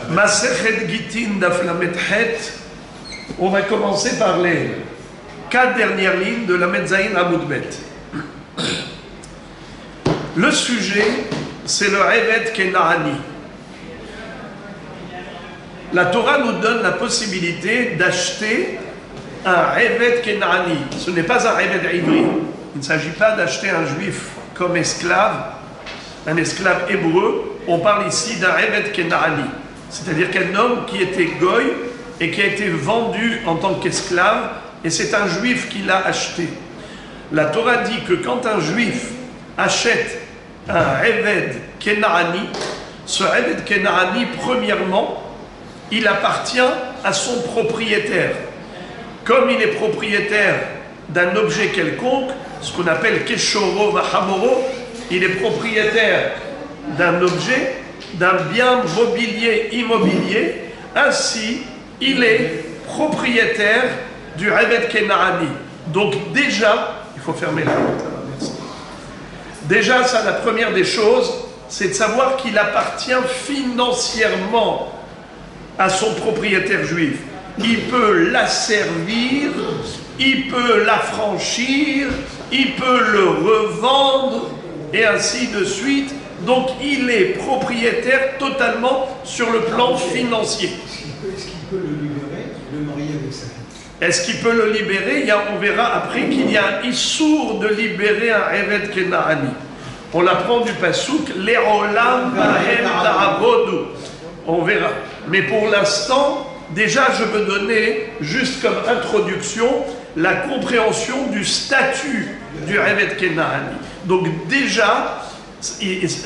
Masechet Gitin Daf Lamed Het. On va commencer par les 4 dernières lignes de Lamed Zayin Amud Bet. Le sujet, c'est le Eved Kenaani. La Torah nous donne la possibilité d'acheter un Eved Kenaani. Ce n'est pas un Eved Ivri. Il ne s'agit pas d'acheter un juif comme esclave, un esclave hébreu. On parle ici d'un Eved Kenaani, c'est-à-dire qu'un homme qui était goy et qui a été vendu en tant qu'esclave, et c'est un juif qui l'a acheté. La Torah dit que quand un juif achète un Eved Kenaani, ce Eved Kenaani, premièrement, il appartient à son propriétaire. Comme il est propriétaire d'un objet quelconque, ce qu'on appelle Keshoro Vahamoro, il est propriétaire d'un objet, d'un bien mobilier immobilier, ainsi il est propriétaire du Eved Kenaani. Donc déjà, il faut fermer la porte. Merci. Déjà, ça, la première des choses, c'est de savoir qu'il appartient financièrement à son propriétaire juif. Il peut l'asservir, il peut l'affranchir, il peut le revendre, et ainsi de suite. Donc il est propriétaire totalement sur le plan financier. Est-ce qu'il peut le libérer, le marier avec sa fille? Est-ce qu'il peut le libérer? On verra après qu'il y a un issour de libérer un Eved Kenaani. On l'apprend du Passouk, Le'olam bahem ta'avodu. On verra. Mais pour l'instant, déjà je veux donner, juste comme introduction, la compréhension du statut du Eved Kenaani. Donc déjà,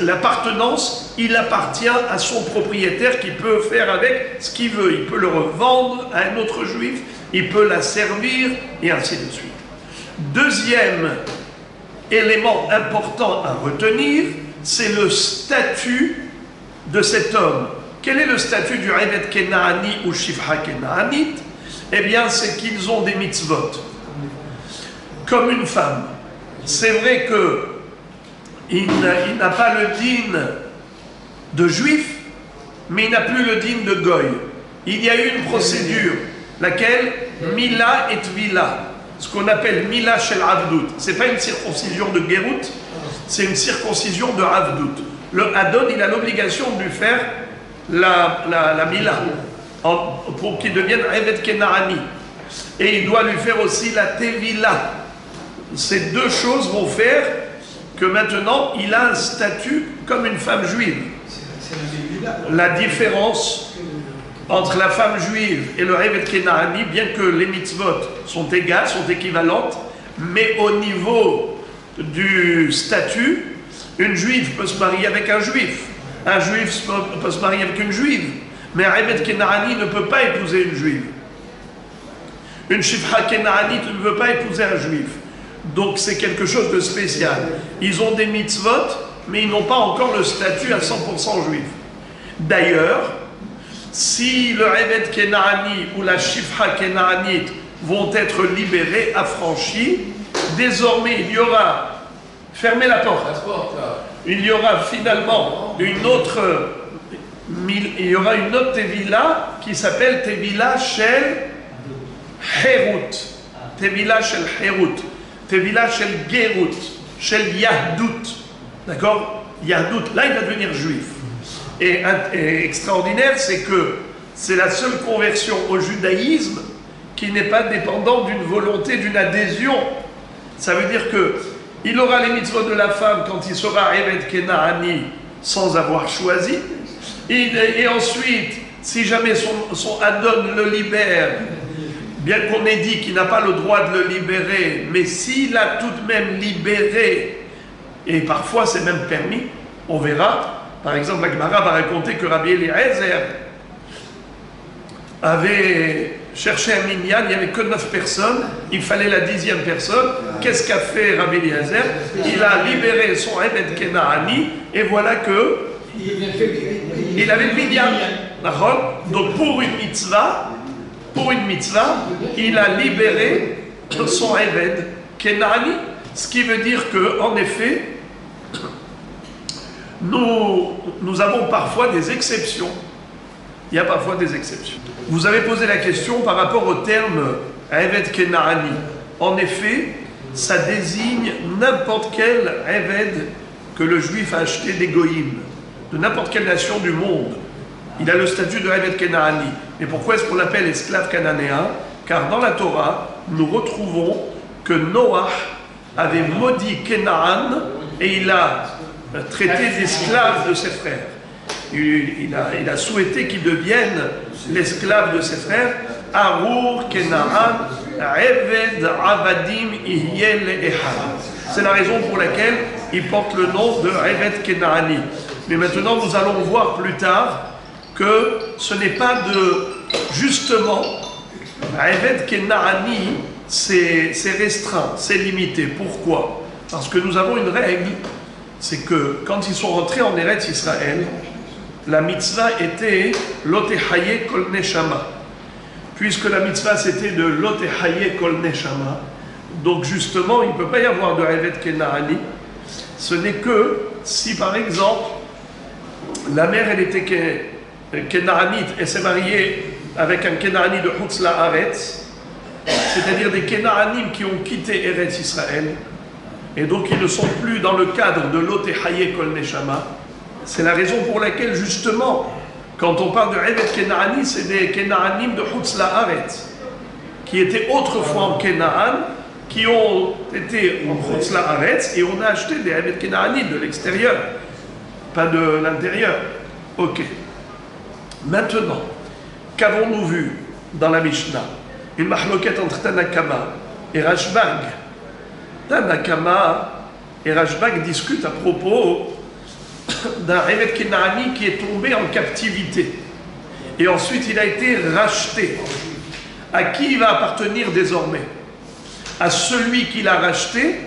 l'appartenance, il appartient à son propriétaire qui peut faire avec ce qu'il veut. Il peut le revendre à un autre juif, il peut la servir, et ainsi de suite. Deuxième élément important à retenir, c'est le statut de cet homme. Quel est le statut du Eved Kenaani ou Shifra Kenaanit? Eh bien, c'est qu'ils ont des mitzvot, comme une femme. C'est vrai que il n'a pas le din de juif, mais il n'a plus le din de goy. Il y a eu une procédure, laquelle Mila et Tvila, ce qu'on appelle Mila shel Avdout. Ce n'est pas une circoncision de Gerut, c'est une circoncision de Avdout. Le Adon, il a l'obligation de lui faire la Mila, pour qu'il devienne Eved Kenaani. Et il doit lui faire aussi la Tevila. Ces deux choses vont faire que maintenant, il a un statut comme une femme juive. La différence entre la femme juive et le Eved Kenaani, bien que les mitzvot sont égales, sont équivalentes, mais au niveau du statut, une juive peut se marier avec un juif peut se marier avec une juive, mais un Eved Kenaani ne peut pas épouser une juive. Une Shifra Kenaanite ne veut pas épouser un juif. Donc c'est quelque chose de spécial. Ils ont des mitzvot, mais ils n'ont pas encore le statut à 100% juif. D'ailleurs, si le Eved Kenaani ou la Shifra Kenaanite vont être libérés, affranchis, désormais il y aura, fermez la porte, il y aura finalement une autre Tevila qui s'appelle Tevila Shel Herut. Tevila Shel Herut. Tevila Shel Gerut, Shel Yahdout, d'accord? Yahdout, là il va devenir juif. Et extraordinaire, c'est que c'est la seule conversion au judaïsme qui n'est pas dépendante d'une volonté, d'une adhésion. Ça veut dire que il aura les mitzvot de la femme quand il sera Eved Kenaani sans avoir choisi. Et ensuite, si jamais son Adon le libère, bien qu'on ait dit qu'il n'a pas le droit de le libérer, mais s'il a tout de même libéré, et parfois c'est même permis, on verra. Par exemple, la Gemara va raconter que Rabbi Eliezer avait cherché un minyan, il n'y avait que 9 personnes, il fallait la 10e personne. Qu'est-ce qu'a fait Rabbi Eliezer? Il a libéré son Eved Kenaani, et voilà que il avait le minyan. Donc pour une mitzvah, il a libéré son Eved Kenaani, ce qui veut dire que, en effet, nous avons parfois des exceptions Il y a parfois des exceptions. Vous avez posé la question par rapport au terme Eved Kenaani. En effet, ça désigne n'importe quel Eved que le juif a acheté des Goïm, de n'importe quelle nation du monde. Il a le statut de Eved Kenaani. Mais pourquoi est-ce qu'on l'appelle esclave cananéen? Car dans la Torah, nous retrouvons que Noach avait maudit Kenaan et il a traité d'esclave de ses frères. Il a souhaité qu'il devienne l'esclave de ses frères. Arur Kenaan Eved Avadim Ihyel Ehad. C'est la raison pour laquelle il porte le nom de Eved Kenaani. Mais maintenant, nous allons voir plus tard que ce n'est pas justement, Eved Kenaani, c'est restreint, c'est limité. Pourquoi? Parce que nous avons une règle, c'est que quand ils sont rentrés en Eretz Israël, la mitzvah était Lotehaye Kol Neshama. Puisque la mitzvah c'était de Lotehaye Kol Neshama, donc justement il ne peut pas y avoir de Eved Kenaani. Ce n'est que si par exemple la mère elle était Kenaanite et s'est mariée avec un Kenaani de Chutz La'aretz, c'est-à-dire des Kenaanim qui ont quitté Eretz Israël, et donc ils ne sont plus dans le cadre de Lotehaye Kol Neshama. C'est la raison pour laquelle justement, quand on parle de Eved Kenaani, c'est des Kenaanim de Chutz La'aretz, qui étaient autrefois en Kenaan, qui ont été en Chutz La'aretz, et on a acheté des Eved Kenaani de l'extérieur, pas de l'intérieur. Ok. Maintenant, qu'avons-nous vu dans la Mishnah? Une mahloket entre Tanakama et Rashbag. Tanakama et Rashbag discutent à propos d'un Eved Kenaani qui est tombé en captivité. Et ensuite, il a été racheté. À qui il va appartenir désormais? À celui qui l'a racheté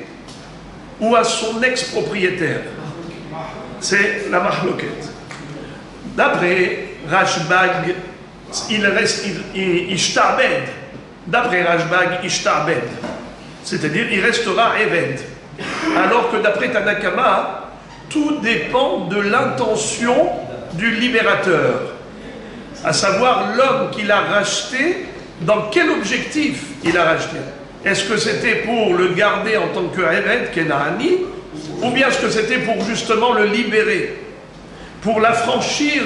ou à son ex-propriétaire? C'est la mahloket. D'après Rashbag, il reste Ishtabed. D'après Rashbag, Ishtabed. C'est-à-dire, il restera Eved. Alors que d'après Tanakama, tout dépend de l'intention du libérateur. À savoir, l'homme qui l'a racheté, dans quel objectif il l'a racheté? Est-ce que c'était pour le garder en tant que Eved, Kenaani, ou bien est-ce que c'était pour justement le libérer? Pour l'affranchir,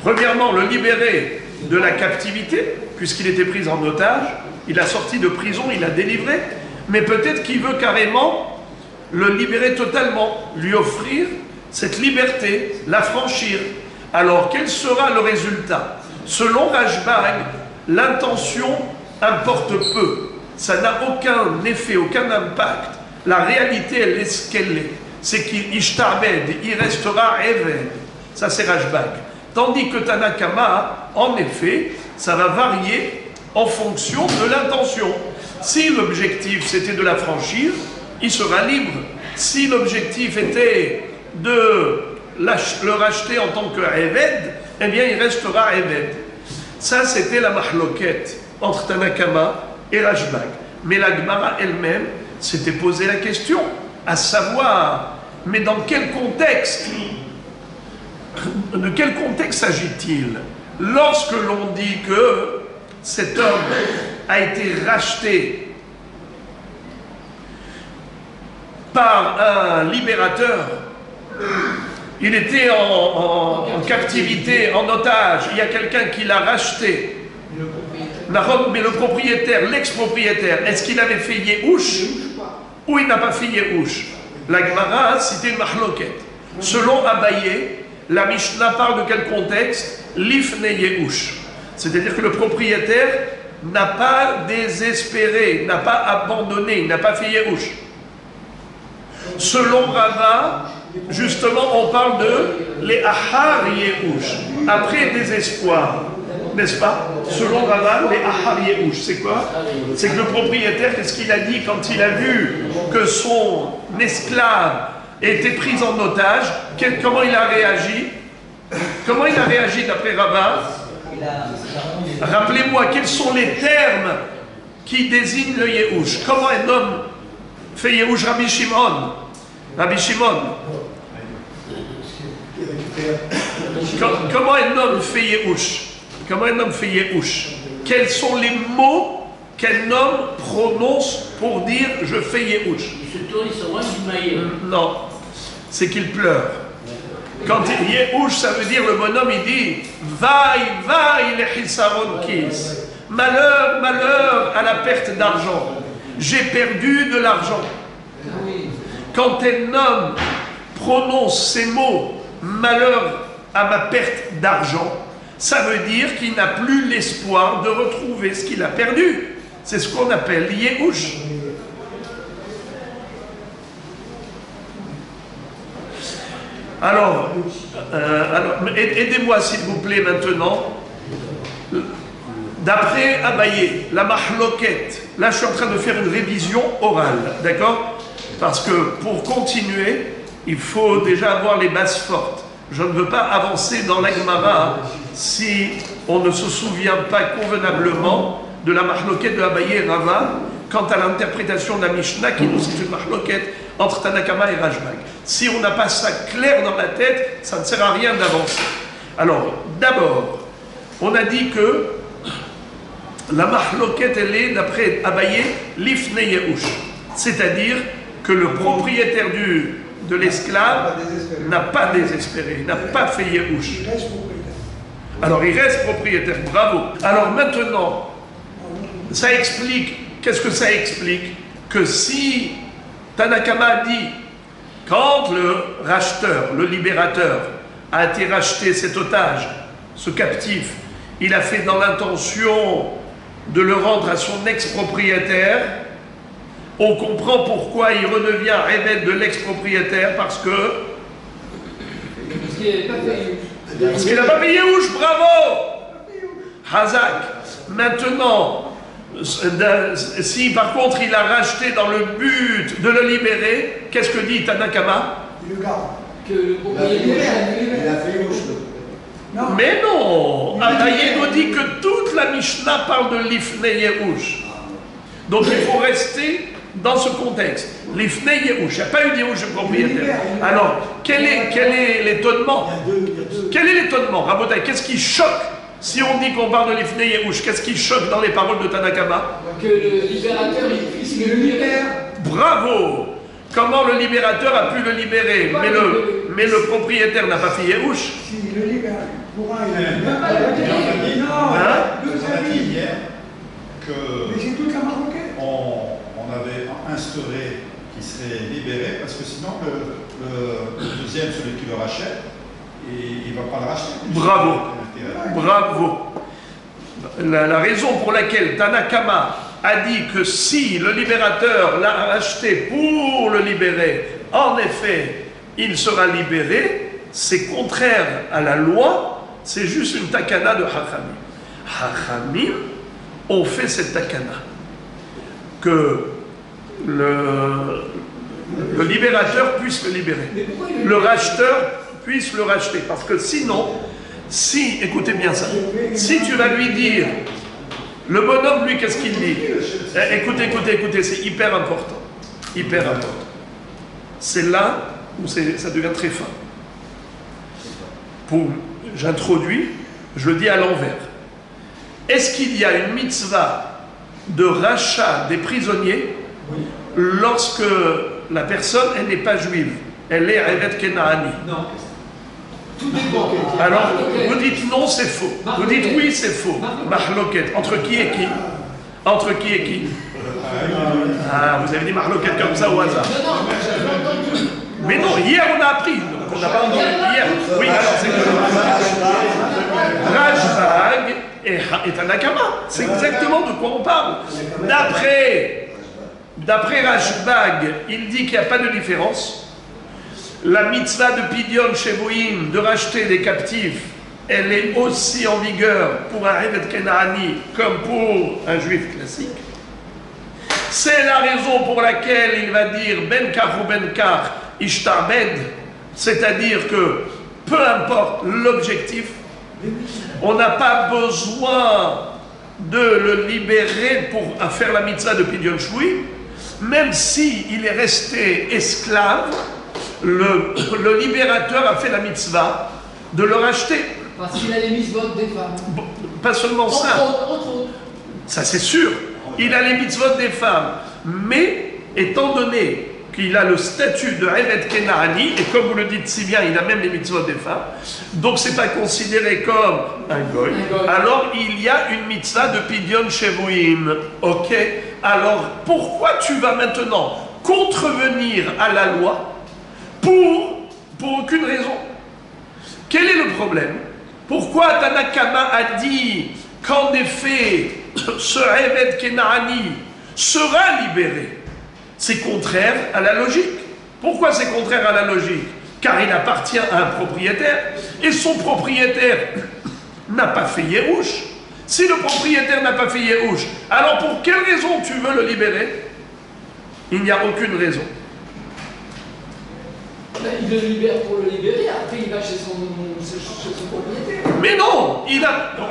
premièrement, le libérer de la captivité, puisqu'il était pris en otage, il a sorti de prison, il l'a délivré, mais peut-être qu'il veut carrément le libérer totalement, lui offrir cette liberté, l'affranchir. Alors, quel sera le résultat? Selon Rashbag, l'intention importe peu. Ça n'a aucun effet, aucun impact. La réalité, elle est ce qu'elle est. C'est qu'il ishtabed, il restera Eved. Ça, c'est Rashbag. Tandis que Tanakama, en effet, ça va varier en fonction de l'intention. Si l'objectif, c'était de l'affranchir, il sera libre. Si l'objectif était de le racheter en tant que Eved, eh bien, il restera Eved. Ça, c'était la mahloket entre Tanakama et Rashbag. Mais la Gemara elle-même s'était posé la question, à savoir, mais dans quel contexte? De quel contexte s'agit-il? Lorsque l'on dit que cet homme a été racheté par un libérateur, il était en captivité, en otage, il y a quelqu'un qui l'a racheté. Mais le propriétaire, l'ex-propriétaire, est-ce qu'il avait fait Yehush ou il n'a pas fait Yehush? La Gemara citait une mahloket. Selon Abaye, la Mishnah parle de quel contexte? L'ifne Yehush. C'est-à-dire que le propriétaire n'a pas désespéré, n'a pas abandonné, il n'a pas fait Yehush. Selon Rava, justement, on parle de les Ahar Yehush, après désespoir. N'est-ce pas? Selon Rava, les Ahar Yehush, c'est quoi? C'est que le propriétaire, qu'est-ce qu'il a dit quand il a vu que son esclave était pris en otage? Comment il a réagi? Comment il a réagi d'après Rava? Rappelez-moi, quels sont les termes qui désignent le Yehush? Comment un homme fait Yehush? Rabbi Shimon. Rabbi Shimon. Comment un homme fait Yehush? Comment un homme fait Yehush? Quels sont les mots qu'un homme prononce pour dire je fais Yehush? Il se tourne, il se rend du maillet. Non, c'est qu'il pleure. Quand Yehush, ça veut dire le bonhomme, il dit Vaï, le hisaron kis. Malheur, malheur à la perte d'argent. J'ai perdu de l'argent. Quand un homme prononce ces mots, malheur à ma perte d'argent, ça veut dire qu'il n'a plus l'espoir de retrouver ce qu'il a perdu. C'est ce qu'on appelle Yehush. Alors, aidez-moi s'il vous plaît maintenant. D'après Abaye, la mahloket, là je suis en train de faire une révision orale, d'accord? Parce que pour continuer, il faut déjà avoir les bases fortes. Je ne veux pas avancer dans la Gemara si on ne se souvient pas convenablement de la mahloket de Abaye et Rava quant à l'interprétation de la Mishnah qui nous cite une mahloket entre Tanakama et Rashbag. Si on n'a pas ça clair dans la tête, ça ne sert à rien d'avancer. Alors, d'abord, on a dit que la mahloket, elle est, d'après Abaye, l'ifne Yehush. C'est-à-dire que le propriétaire de l'esclave n'a pas désespéré, n'a pas fait Yehush. Il reste propriétaire. Alors, il reste propriétaire, bravo. Alors maintenant, ça explique, qu'est-ce que ça explique? Que si Tanakama dit, quand le racheteur, le libérateur, a été racheté cet otage, ce captif, il a fait dans l'intention de le rendre à son ex-propriétaire, on comprend pourquoi il redevient évêque de l'ex-propriétaire, parce qu'il n'a pas payé Yehush, bravo Hazak. Maintenant, si par contre il a racheté dans le but de le libérer, qu'est-ce que dit Tanakama? Il le garde. Que le propriétaire. Il a fait Yehush. Non. Mais non, Abaye nous dit que toute la Mishnah parle de l'ifne Yehush. Donc il faut rester dans ce contexte. L'ifne Yehush, il n'y a pas eu de Yehush propriétaire. Alors, quel est l'étonnement? Quel est l'étonnement? Rabotai, qu'est-ce qui choque si on dit qu'on parle de l'ifne Yehush? Qu'est-ce qui choque dans les paroles de Tanakama? Que le libérateur, il puisse le libérer. Bravo! Comment le libérateur a pu le libérer? Mais le propriétaire n'a pas fait Yehush. Si, le libère. Pour un, il a On Non, Hein? deux a dit avis. hier que Mais c'est toute la marocaine. on avait instauré qu'il serait libéré parce que sinon le deuxième, celui qui le rachète, il ne va pas le racheter. Bravo. Bravo. La raison pour laquelle Tanakama a dit que si le libérateur l'a racheté pour le libérer, en effet, il sera libéré, c'est contraire à la loi, c'est juste une takana de Hachamim. Hachamim ont fait cette takana. Que le libérateur puisse le libérer. Le racheteur puisse le racheter. Parce que sinon, écoutez bien ça, si tu vas lui dire, le bonhomme, lui, qu'est-ce qu'il dit? Écoutez, c'est hyper important. Hyper important. C'est là où ça devient très fin. J'introduis, je le dis à l'envers. Est-ce qu'il y a une mitzvah de rachat des prisonniers lorsque la personne, elle n'est pas juive? Elle est Evet Kenaani. Non. Tout dépend. Alors, vous dites non, c'est faux. Vous dites oui, c'est faux. Mahloket. Entre qui et qui? Entre qui et qui? Ah, vous avez dit Mahloket comme ça au hasard. Mais non, hier on a appris. Donc on n'a pas entendu hier. Oui, alors c'est que Rashbag et Tanakama. C'est exactement de quoi on parle. D'après Rashbag, il dit qu'il n'y a pas de différence. La mitzvah de Pidyon Shevuim, de racheter des captifs, elle est aussi en vigueur pour un Evet Kenaani comme pour un juif classique. C'est la raison pour laquelle il va dire Ben Kar ou Ben Kar Ishtabed, c'est-à-dire que peu importe l'objectif, on n'a pas besoin de le libérer pour faire la mitzvah de Pidyon Shevuim, même s'il est resté esclave. Le libérateur a fait la mitzvah de le racheter. Parce qu'il a les mitzvot des femmes. Bon, pas seulement ça. Entre autres. Ça c'est sûr, il a les mitzvot des femmes, mais étant donné qu'il a le statut de Eved Kenaani, et comme vous le dites si bien, il a même les mitzvot des femmes, donc c'est pas considéré comme un goy, alors il y a une mitzvah de Pidyon Shevuim, ok? Alors pourquoi tu vas maintenant contrevenir à la loi pour aucune raison? Quel est le problème? Pourquoi Tanakama a dit qu'en effet, ce Eved Kenaani sera libéré? C'est contraire à la logique. Pourquoi c'est contraire à la logique? Car il appartient à un propriétaire, et son propriétaire n'a pas fait Yerouche. Si le propriétaire n'a pas fait Yerouche, alors pour quelle raison tu veux le libérer? Il n'y a aucune raison. Il le libère pour le libérer, après il va chez son propriétaire. Mais non,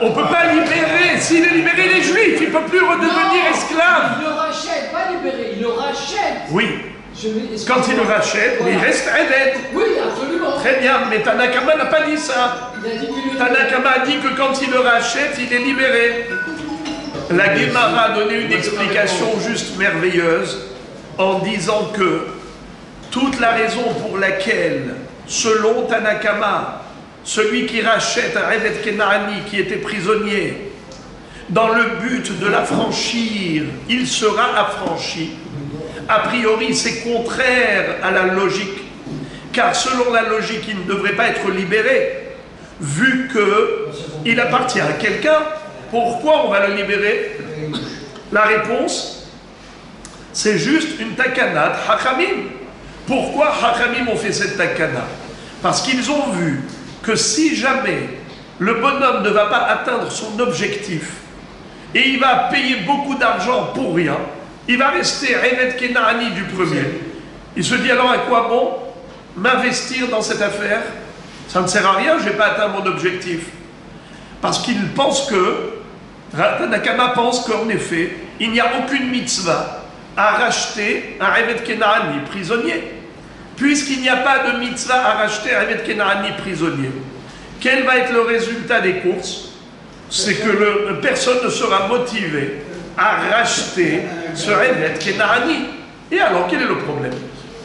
on ne peut pas libérer. S'il est libéré, il est juif, il ne peut plus redevenir esclave. Il le rachète, pas libéré, il le rachète. Oui, quand il le rachète, voilà. il reste Eved. Oui, absolument. Très bien, mais Tanakama n'a pas dit ça. Il a dit qu'il le Tanakama a dit que quand il le rachète, il est libéré. La Guémara a donné une explication juste merveilleuse en disant que toute la raison pour laquelle, selon Tanakama, celui qui rachète un Eved Kenaani qui était prisonnier, dans le but de l'affranchir, il sera affranchi. A priori, c'est contraire à la logique, car selon la logique, il ne devrait pas être libéré, vu qu'il appartient à quelqu'un. Pourquoi on va le libérer? La réponse, c'est juste une takana de Hachamim. Pourquoi Hachamim ont fait cette takana? Parce qu'ils ont vu que si jamais le bonhomme ne va pas atteindre son objectif et il va payer beaucoup d'argent pour rien, il va rester Eved Kenaani du premier. Il se dit alors à quoi bon m'investir dans cette affaire? Ça ne sert à rien, je n'ai pas atteint mon objectif. Parce qu'il pense que, Tanakama pense qu'en effet, il n'y a aucune mitzvah à racheter un Eved Kenaani prisonnier. Puisqu'il n'y a pas de mitzvah à racheter un Eved Kenaani prisonnier, quel va être le résultat des courses? C'est que personne ne sera motivé à racheter ce Eved Kenaani. Et alors, quel est le problème?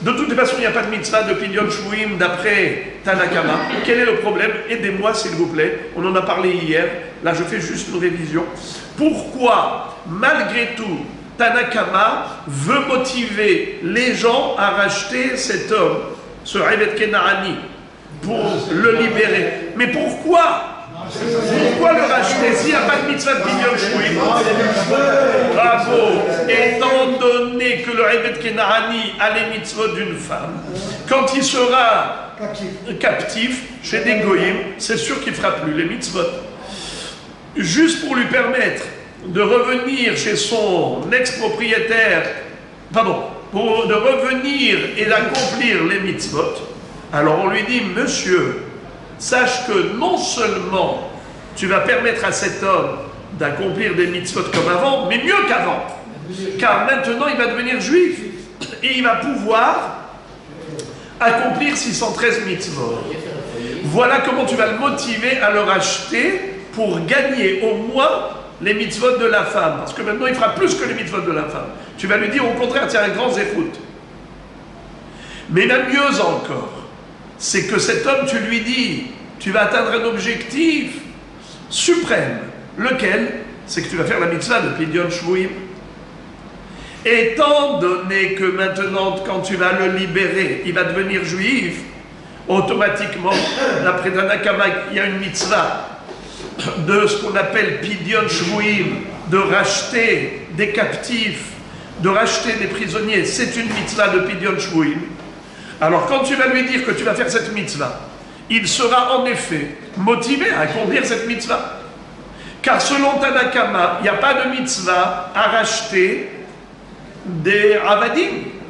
De toute façon, il n'y a pas de mitzvah de Pidyon Shvuim d'après Tanakama. Quel est le problème? Aidez-moi s'il vous plaît. On en a parlé hier. Là, je fais juste une révision. Pourquoi, malgré tout, Tanakama veut motiver les gens à racheter cet homme, ce Eved Kenaani, pour le libérer? Mais pourquoi? Pourquoi le racheter s'il n'y a pas de mitzvah de Pidyon Shvuim? Bravo! Étant donné que le Eved Kenaani a les mitzvot d'une femme, quand il sera captif chez des goyim, c'est sûr qu'il ne fera plus les mitzvot. Juste pour lui permettre de revenir chez son ex-propriétaire, de revenir et d'accomplir les mitzvot, alors on lui dit, monsieur, sache que non seulement tu vas permettre à cet homme d'accomplir des mitzvot comme avant, mais mieux qu'avant. Car maintenant il va devenir juif et il va pouvoir accomplir 613 mitzvot. Voilà comment tu vas le motiver à le racheter pour gagner au moins les mitzvot de la femme. Parce que maintenant il fera plus que les mitzvot de la femme. Tu vas lui dire au contraire, tu as un grand zéhout. Mais même mieux encore, c'est que cet homme, tu lui dis, tu vas atteindre un objectif suprême. Lequel? C'est que tu vas faire la mitzvah de Pidyon Shvuim. Étant donné que maintenant, quand tu vas le libérer, il va devenir juif, automatiquement, d'après Tanakama, il y a une mitzvah de ce qu'on appelle Pidyon Shvuim, de racheter des captifs, de racheter des prisonniers. C'est une mitzvah de Pidyon Shvuim. Alors quand tu vas lui dire que tu vas faire cette mitzvah, il sera en effet motivé à accomplir cette mitzvah. Car selon Tanakama, il n'y a pas de mitzvah à racheter des avadim.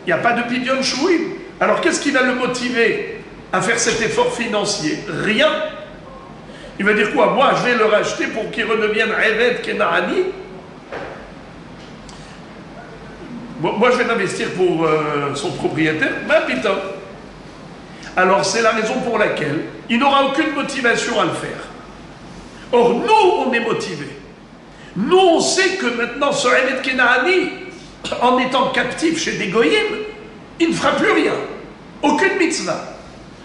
Il n'y a pas de Pidyon Shvuim. Alors qu'est-ce qui va le motiver à faire cet effort financier? Rien. Il va dire quoi? Moi, je vais le racheter pour qu'il redevienne Eved Kenaani. Moi, je vais l'investir pour son propriétaire. Ben, putain. alors c'est la raison pour laquelle il n'aura aucune motivation à le faire. Or, nous, on est motivés. Nous, on sait que maintenant, ce Eved Kenaani, en étant captif chez des goyim, il ne fera plus rien. Aucune mitzvah.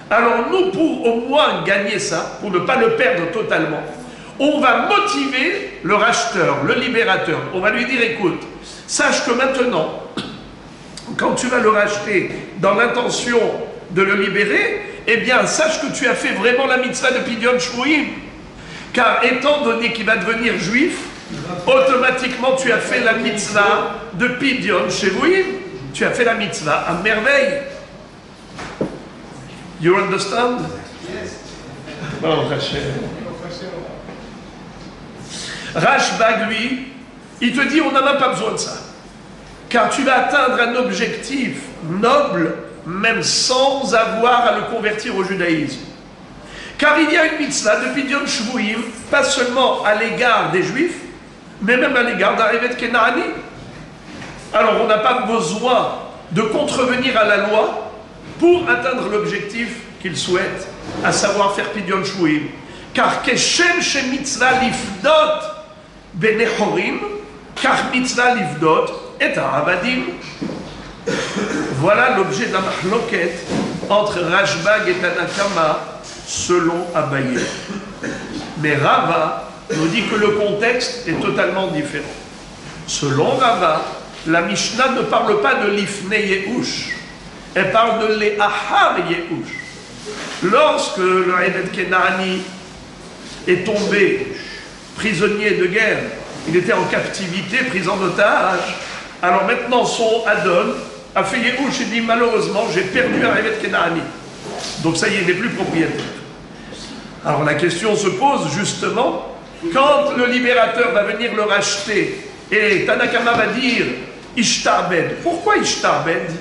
Alors nous, pour au moins gagner ça, pour ne pas le perdre totalement, on va motiver le racheteur, le libérateur. On va lui dire, écoute, sache que maintenant, quand tu vas le racheter dans l'intention de le libérer, eh bien, sache que tu as fait vraiment la mitzvah de Pidyon Shvuim. Car étant donné qu'il va devenir juif, automatiquement tu as fait la mitzvah de Pidyon Shvuim. Tu as fait la mitzvah à merveille. You understand? Bon, Rashbag, lui, il te dit on n'a même pas besoin de ça. Car tu vas atteindre un objectif noble, même sans avoir à le convertir au judaïsme. Car il y a une mitzvah de Pidyon Shvuim, pas seulement à l'égard des juifs, mais même à l'égard d'un Eved Kenaani. Alors on n'a pas besoin de contrevenir à la loi pour atteindre l'objectif qu'il souhaite, à savoir faire Pidyon Shvuim. Car Keshem she mitzvah lifdot benechorim, car mitzvah lifdot et avadim. Voilà l'objet de la mahloket entre Rashbag et Tanakama selon Abaye. Mais Rava nous dit que le contexte est totalement différent. Selon Rava, la Mishnah ne parle pas de l'ifne Yehush, elle parle de l'ehachar Yehush. Lorsque le Eved Kenaani est tombé prisonnier de guerre, il était en captivité, pris en otage, alors maintenant son Adon a fait Yehush et dit malheureusement j'ai perdu un Eved Kenaani. Donc ça y est, il n'est plus propriétaire. Alors la question se pose justement, quand le libérateur va venir le racheter, et Tanakama va dire Ishtabed. Pourquoi Ishtabed?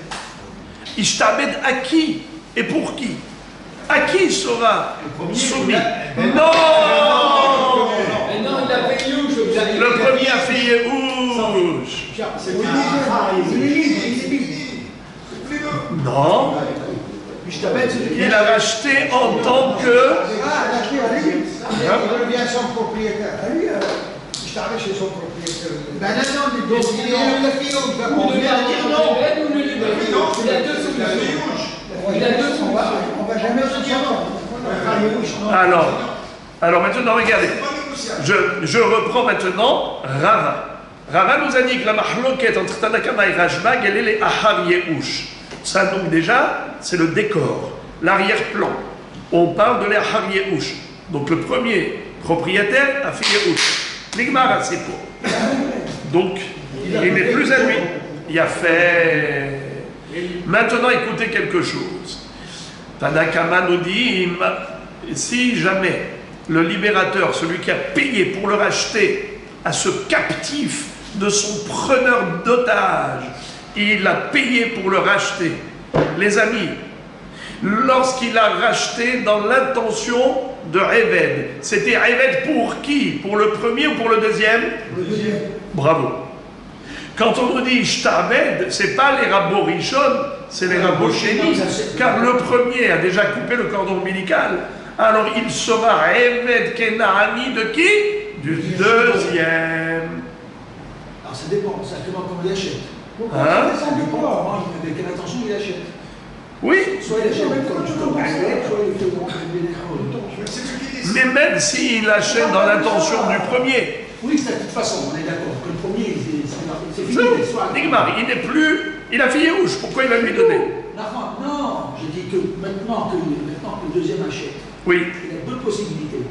Ishtabed à qui et pour qui? À qui il sera soumis? Non! Mais non, il a fait Youch. Le premier a fait Yehush. Non. Il a racheté en tant que... Il devient son propriétaire. Je t'arrive chez son propriétaire. Ben non, Ou de dire non, ou le libérer. Il a deux solutions. Il a deux solutions. on va jamais se dire non. Alors maintenant, regardez. Je reprends maintenant Rava. Rava nous a dit que la mahloket entre Tanakama et Rashbag, elle est les Ahar Yehush. Ça donc déjà, c'est le décor, l'arrière-plan. On parle de les Ahar Yehush. Donc le premier propriétaire a fait Yehush. Nigmar a ses pots. Donc, il n'est plus à lui. Il a fait... Maintenant, écoutez quelque chose. Tanakama nous dit, si jamais le libérateur, celui qui a payé pour le racheter, à ce captif de son preneur d'otage, il a payé pour le racheter. Les amis, lorsqu'il a racheté dans l'intention de Eved, c'était Eved pour qui? Pour le premier ou pour le deuxième? Le deuxième. Bravo. Quand on nous dit Shtabed, ce n'est pas les rabbos Rishon, c'est les rabbos Sheni, car le premier a déjà coupé le cordon ombilical. Alors il sera Eved Kenaani de qui? Du deuxième. Alors ça dépend, ça dépend comment il achète. Hein? Ça dépend, avec quelle intention il achète. Oui, Soit il achète comme tu commences, soit il fait au mais même s'il achète dans l'intention du premier. Oui, c'est de toute façon, on est d'accord. Que le premier, c'est fini C'est l'histoire. Nigmar, il n'est plus... Il a fait Yehush, pourquoi il va lui donner? Non, j'ai dit que maintenant que le deuxième achète, Oui. il a deux possibilités.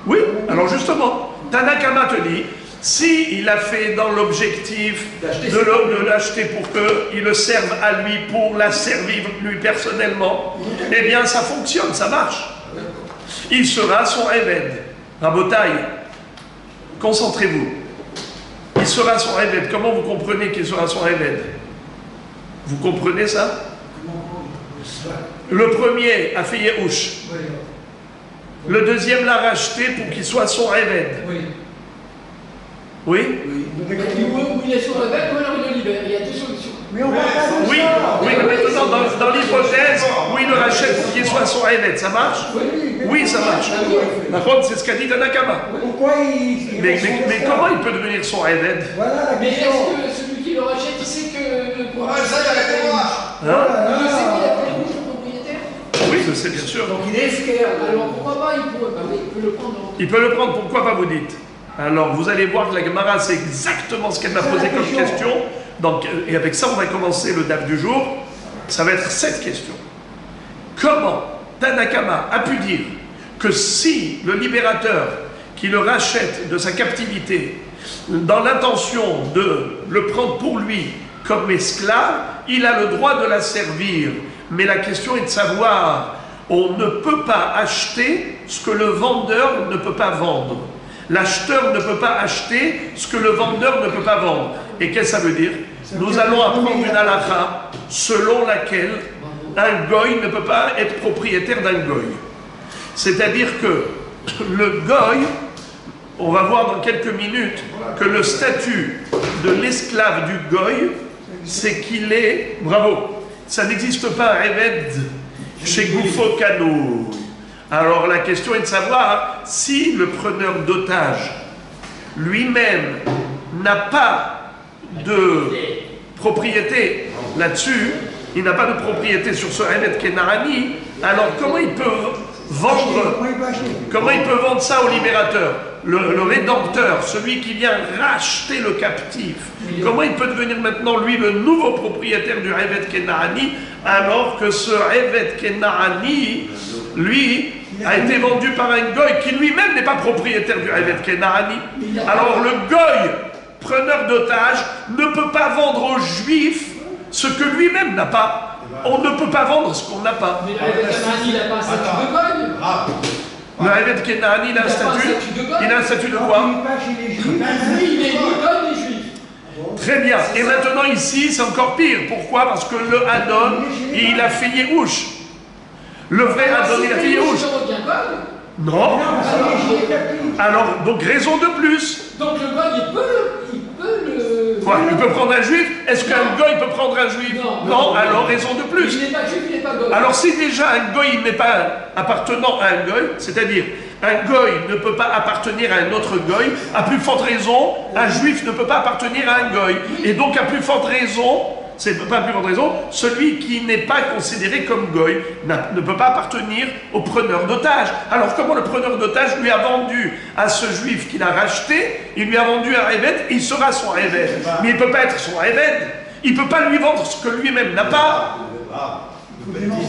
Oui, alors justement, Tanakama te dit, si il a fait dans l'objectif de l'acheter pour qu'il le serve à lui, pour la servir lui personnellement, eh bien ça fonctionne, ça marche. Il sera son Eved. Rabotaï, concentrez-vous. Il sera son Eved. Comment vous comprenez qu'il sera son Eved? Vous comprenez ça? Le premier a fait Yehush. Le deuxième l'a racheté pour qu'il soit son Eved. Oui. Oui? Ou il est sur le bête, ou alors il le libère. Il y a deux solutions. Mais on va pas de Oui, ça. oui, mais maintenant, dans l'hypothèse où il le rachète pour qu'il soit son Eved, ça marche? Oui, ça marche. Par contre, c'est ce qu'a dit Tanakama. Pourquoi il Mais reste comme ça? comment il peut devenir son Eved? Voilà la Mais question. est-ce que celui qui le rachète, il sait que le propriétaire. Hein? Il sait qu'il a pris le propriétaire? Oui, je sais, bien sûr. Donc il est scaire. Alors pourquoi pas il pourrait. Bah oui, il peut le prendre. Il peut le prendre, pourquoi pas vous dites? Alors, vous allez voir que la Gemara, c'est exactement ce qu'elle m'a posé comme question. Donc, et avec ça, on va commencer le DAF du jour. Ça va être cette question. Comment Tanakama a pu dire que si le libérateur qui le rachète de sa captivité, dans l'intention de le prendre pour lui comme esclave, il a le droit de la servir. Mais la question est de savoir, on ne peut pas acheter ce que le vendeur ne peut pas vendre. L'acheteur ne peut pas acheter ce que le vendeur ne peut pas vendre. Et qu'est-ce que ça veut dire? Nous allons apprendre une halakha selon laquelle un goy ne peut pas être propriétaire d'un goy. C'est-à-dire que le goy, on va voir dans quelques minutes que le statut de l'esclave du goy, c'est qu'il est, bravo, ça n'existe pas un Eved chez Goufo Kano. Alors la question est de savoir si le preneur d'otage lui-même n'a pas de propriété là-dessus, il n'a pas de propriété sur ce Eved Kenarani, alors comment il peut vendre, comment il peut vendre ça au libérateur, le rédempteur, celui qui vient racheter le captif, comment il peut devenir maintenant lui le nouveau propriétaire du Eved Kenarani alors que ce Eved Kenarani, lui, a été vendu par un goy qui lui-même n'est pas propriétaire du Eved Kenarani. Alors le goy, preneur d'otages, ne peut pas vendre aux juifs ce que lui-même n'a pas. On ne peut pas vendre ce qu'on n'a pas. Mais le Eved Kenarani, il n'a pas un statut de goy. Le Eved Kenarani, il a un statut. Il a un statut de quoi? Lui, il est ni goy ni juif. Très bien. Et maintenant ici, c'est encore pire. Pourquoi? Parce que le Adon, il a fait Yerouch. Le vrai Adon, il a fait Yerouch. Non. Alors, donc raison de plus. Donc le goy, il peut le. Quoi? Il peut prendre un juif? Est-ce qu'un goy peut prendre un juif? Non. Alors raison de plus. Il n'est pas juif, il n'est pas goy. Alors si déjà un goy n'est pas appartenant à un goy, c'est-à-dire un goy ne peut pas appartenir à un autre goy, à plus forte raison, un juif ne peut pas appartenir à un goy. Et donc à plus forte raison, c'est pas à plus forte raison, celui qui n'est pas considéré comme goy ne peut pas appartenir au preneur d'otages. Alors comment le preneur d'otages lui a vendu à ce juif qu'il a racheté, il lui a vendu un Eved, il sera son Eved. Mais il ne peut pas être son Eved, il ne peut pas lui vendre ce que lui-même n'a pas.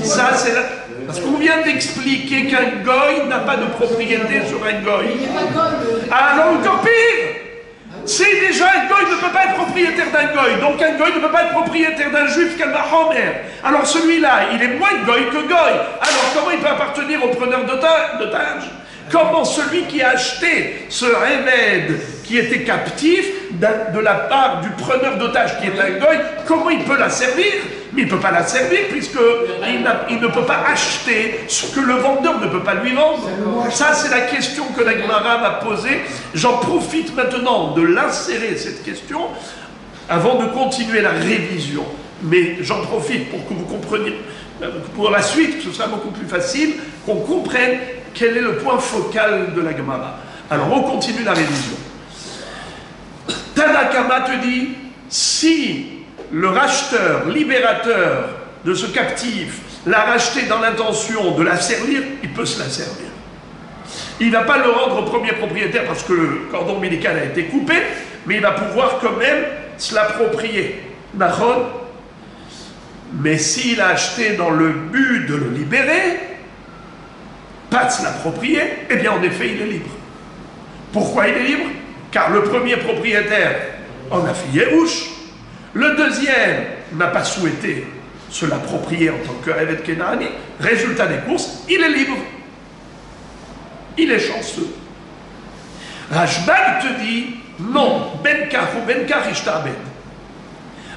Ça, c'est là. Parce qu'on vient d'expliquer qu'un goy n'a pas de propriété sur un goy. Il n'est pas goy. Alors, encore pire! Si déjà un goy ne peut pas être propriétaire d'un goy, donc un goy ne peut pas être propriétaire d'un juif qu'un Mahomer, alors celui-là, il est moins goy que goy. Alors, comment il peut appartenir au preneur d'otages? Comment celui qui a acheté ce Eved qui était captif de la part du preneur d'otages qui est un goy, comment il peut la servir? Mais il ne peut pas la servir puisqu'il ne peut pas acheter ce que le vendeur ne peut pas lui vendre. Ça, c'est la question que la Gemara m'a posée. J'en profite maintenant de l'insérer, cette question, avant de continuer la révision. Mais j'en profite pour que vous compreniez, pour la suite, que ce sera beaucoup plus facile, qu'on comprenne quel est le point focal de la Gemara. Alors, on continue la révision. Tanakama te dit, si le racheteur, libérateur de ce captif l'a racheté dans l'intention de la servir, il peut se la servir. Il ne va pas le rendre au premier propriétaire parce que le cordon ombilical a été coupé, mais il va pouvoir quand même se l'approprier. Nahon. Mais s'il a acheté dans le but de le libérer, pas de se l'approprier, eh bien en effet il est libre. Pourquoi il est libre? Car le premier propriétaire en a fait Yerouch. Le deuxième n'a pas souhaité se l'approprier en tant que Eved Kenani. Résultat des courses, il est libre. Il est chanceux. Rashbag te dit, non, Benkar ou Benkar Ishtabed.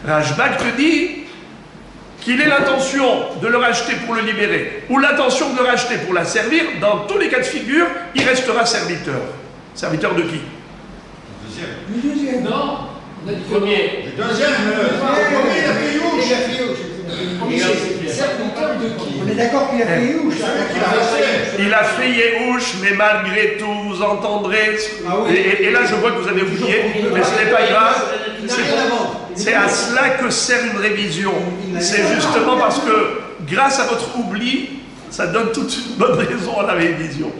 Rashbag te dit qu'il ait l'intention de le racheter pour le libérer ou l'intention de le racheter pour la servir. Dans tous les cas de figure, il restera serviteur. Serviteur de qui? Le deuxième. Non. On a dit Premier. Le deuxième, le premier, il a fait Youch. Il a fait Youch. Premier, c'est serviteur de qui? On est d'accord qu'il a fait Youch. Il a fait Yehush, mais malgré tout, vous entendrez. Ah oui. Et là, je vois que vous avez oublié, mais ce n'est pas grave. C'est à cela que sert une révision. C'est justement parce que, grâce à votre oubli, ça donne toute une bonne raison à la révision.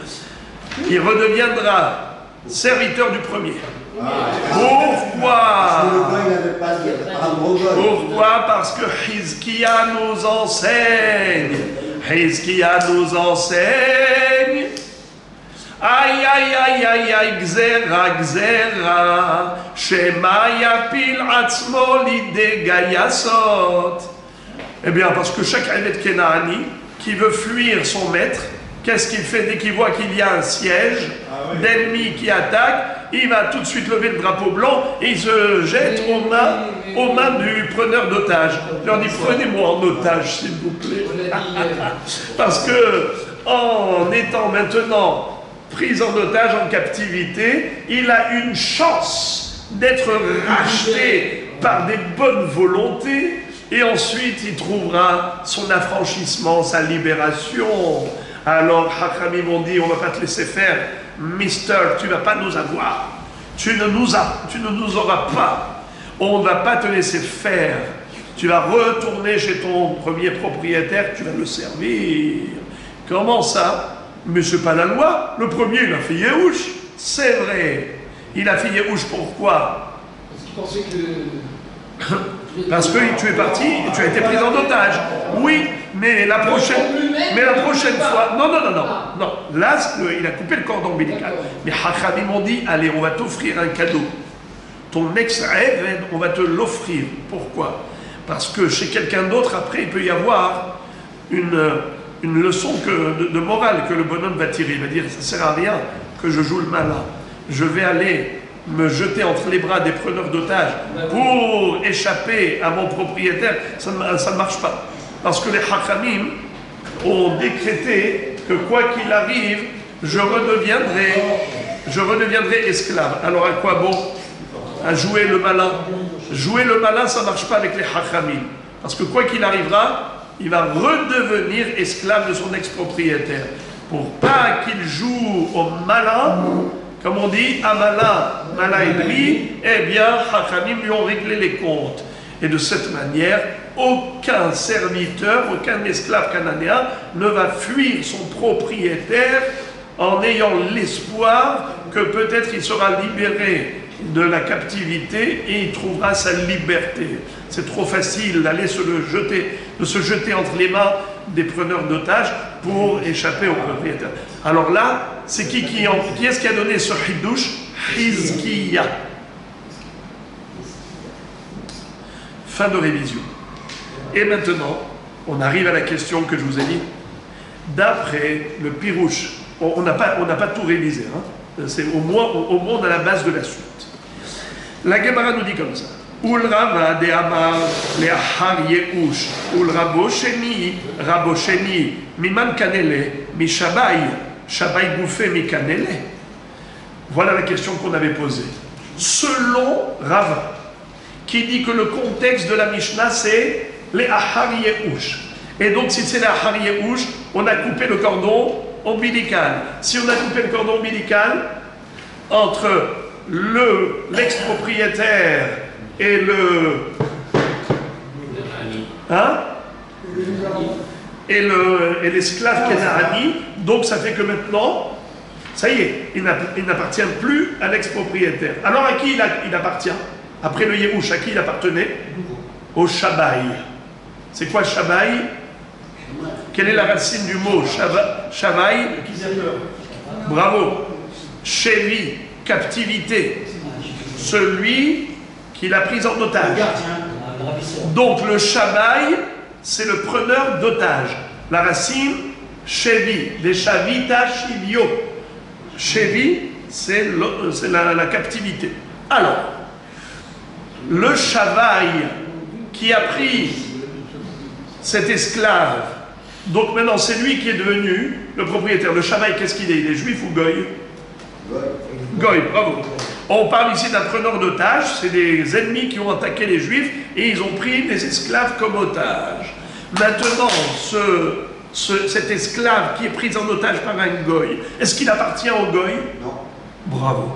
Il redeviendra serviteur du premier. Pourquoi? Pourquoi? Parce que Hizkia nous enseigne. Hizkia nous enseigne. Aïe, aïe, aïe, aïe, aïe, gzera, gzera. Shema yapil atzmo lide gayasot. Eh bien, parce que chaque Eved Kenaani qui veut fuir son maître, qu'est-ce qu'il fait dès qu'il voit qu'il y a un siège d'ennemis qui attaquent? Il va tout de suite lever le drapeau blanc et il se jette aux mains du preneur d'otages. Il leur dit, prenez-moi en otage, s'il vous plaît. Parce que, en étant maintenant pris en otage, en captivité, il a une chance d'être racheté par des bonnes volontés et ensuite il trouvera son affranchissement, sa libération. Alors, Hachamim m'ont dit, on ne va pas te laisser faire, Mister, tu ne vas pas nous avoir. Tu ne nous auras pas. On ne va pas te laisser faire. Tu vas retourner chez ton premier propriétaire, tu vas le servir. Comment ça? Mais ce n'est pas la loi. Le premier, il a fait Yehush. C'est vrai. Il a fait Yehush pourquoi? Parce qu'il pensait que... Parce que tu es parti et tu as été pris en otage. Oui, mais la prochaine fois... Non. Là, il a coupé le cordon ombilical. Mais Hachamim m'ont dit, allez, on va t'offrir un cadeau. Ton ex-rêve, on va te l'offrir. Pourquoi? Parce que chez quelqu'un d'autre, après, il peut y avoir une leçon de morale que le bonhomme va tirer. Il va dire, ça ne sert à rien que je joue le malin. Je vais aller me jeter entre les bras des preneurs d'otages pour échapper à mon propriétaire. Ça ne marche pas. Parce que les Hachamim ont décrété que quoi qu'il arrive, je redeviendrai esclave. Alors à quoi bon? À jouer le malin. Jouer le malin, ça ne marche pas avec les Hachamim. Parce que quoi qu'il arrivera, il va redevenir esclave de son ex-propriétaire. Pour pas qu'il joue au malin, comme on dit, à malin et demi, eh bien, Hachamim lui ont réglé les comptes. Et de cette manière, aucun serviteur, aucun esclave cananéen ne va fuir son propriétaire en ayant l'espoir que peut-être il sera libéré de la captivité et il trouvera sa liberté. C'est trop facile d'aller de se jeter entre les mains des preneurs d'otages pour échapper au propriétaire. Alors là, c'est qui est-ce qui a donné ce Hiddush? Hizkiya. Fin de révision. Et maintenant, on arrive à la question que je vous ai dit. D'après le Pirouche, on n'a pas tout révisé. Hein. C'est au moins on a la base de la suite. La Gemara nous dit comme ça. Ul Rava de Amar le'achar Yehush, ul Rabo Sheni, miman kanele, mi Shabai bouffé mi kanele. Voilà la question qu'on avait posée. Selon Rava, qui dit que le contexte de la Mishnah c'est le'achar Yehush. Et donc si c'est le'achar Yehush, on a coupé le cordon ombilical. Si on a coupé le cordon ombilical entre l'ex-propriétaire et et l'esclave Kenaani, donc ça fait que maintenant, ça y est, il n'appartient plus à l'ex-propriétaire. Alors à qui il appartient? Après le Yehush, à qui il appartenait? Au Shabai. C'est quoi Shabai? Quelle est la racine du mot Shabai? Bravo. Chéri, captivité. Celui qui l'a pris en otage. Donc le Shabai, c'est le preneur d'otage. La racine, Shevi, des Shavita Shivio. Shevi, c'est la captivité. Alors, le Shabai qui a pris cet esclave, donc maintenant c'est lui qui est devenu le propriétaire. Le Shabai, qu'est-ce qu'il est? Il est juif ou goy? Goy, bravo. On parle ici d'un preneur d'otages, c'est des ennemis qui ont attaqué les Juifs et ils ont pris des esclaves comme otages. Maintenant, cet esclave qui est pris en otage par un goy, est-ce qu'il appartient au goy? Non. Bravo.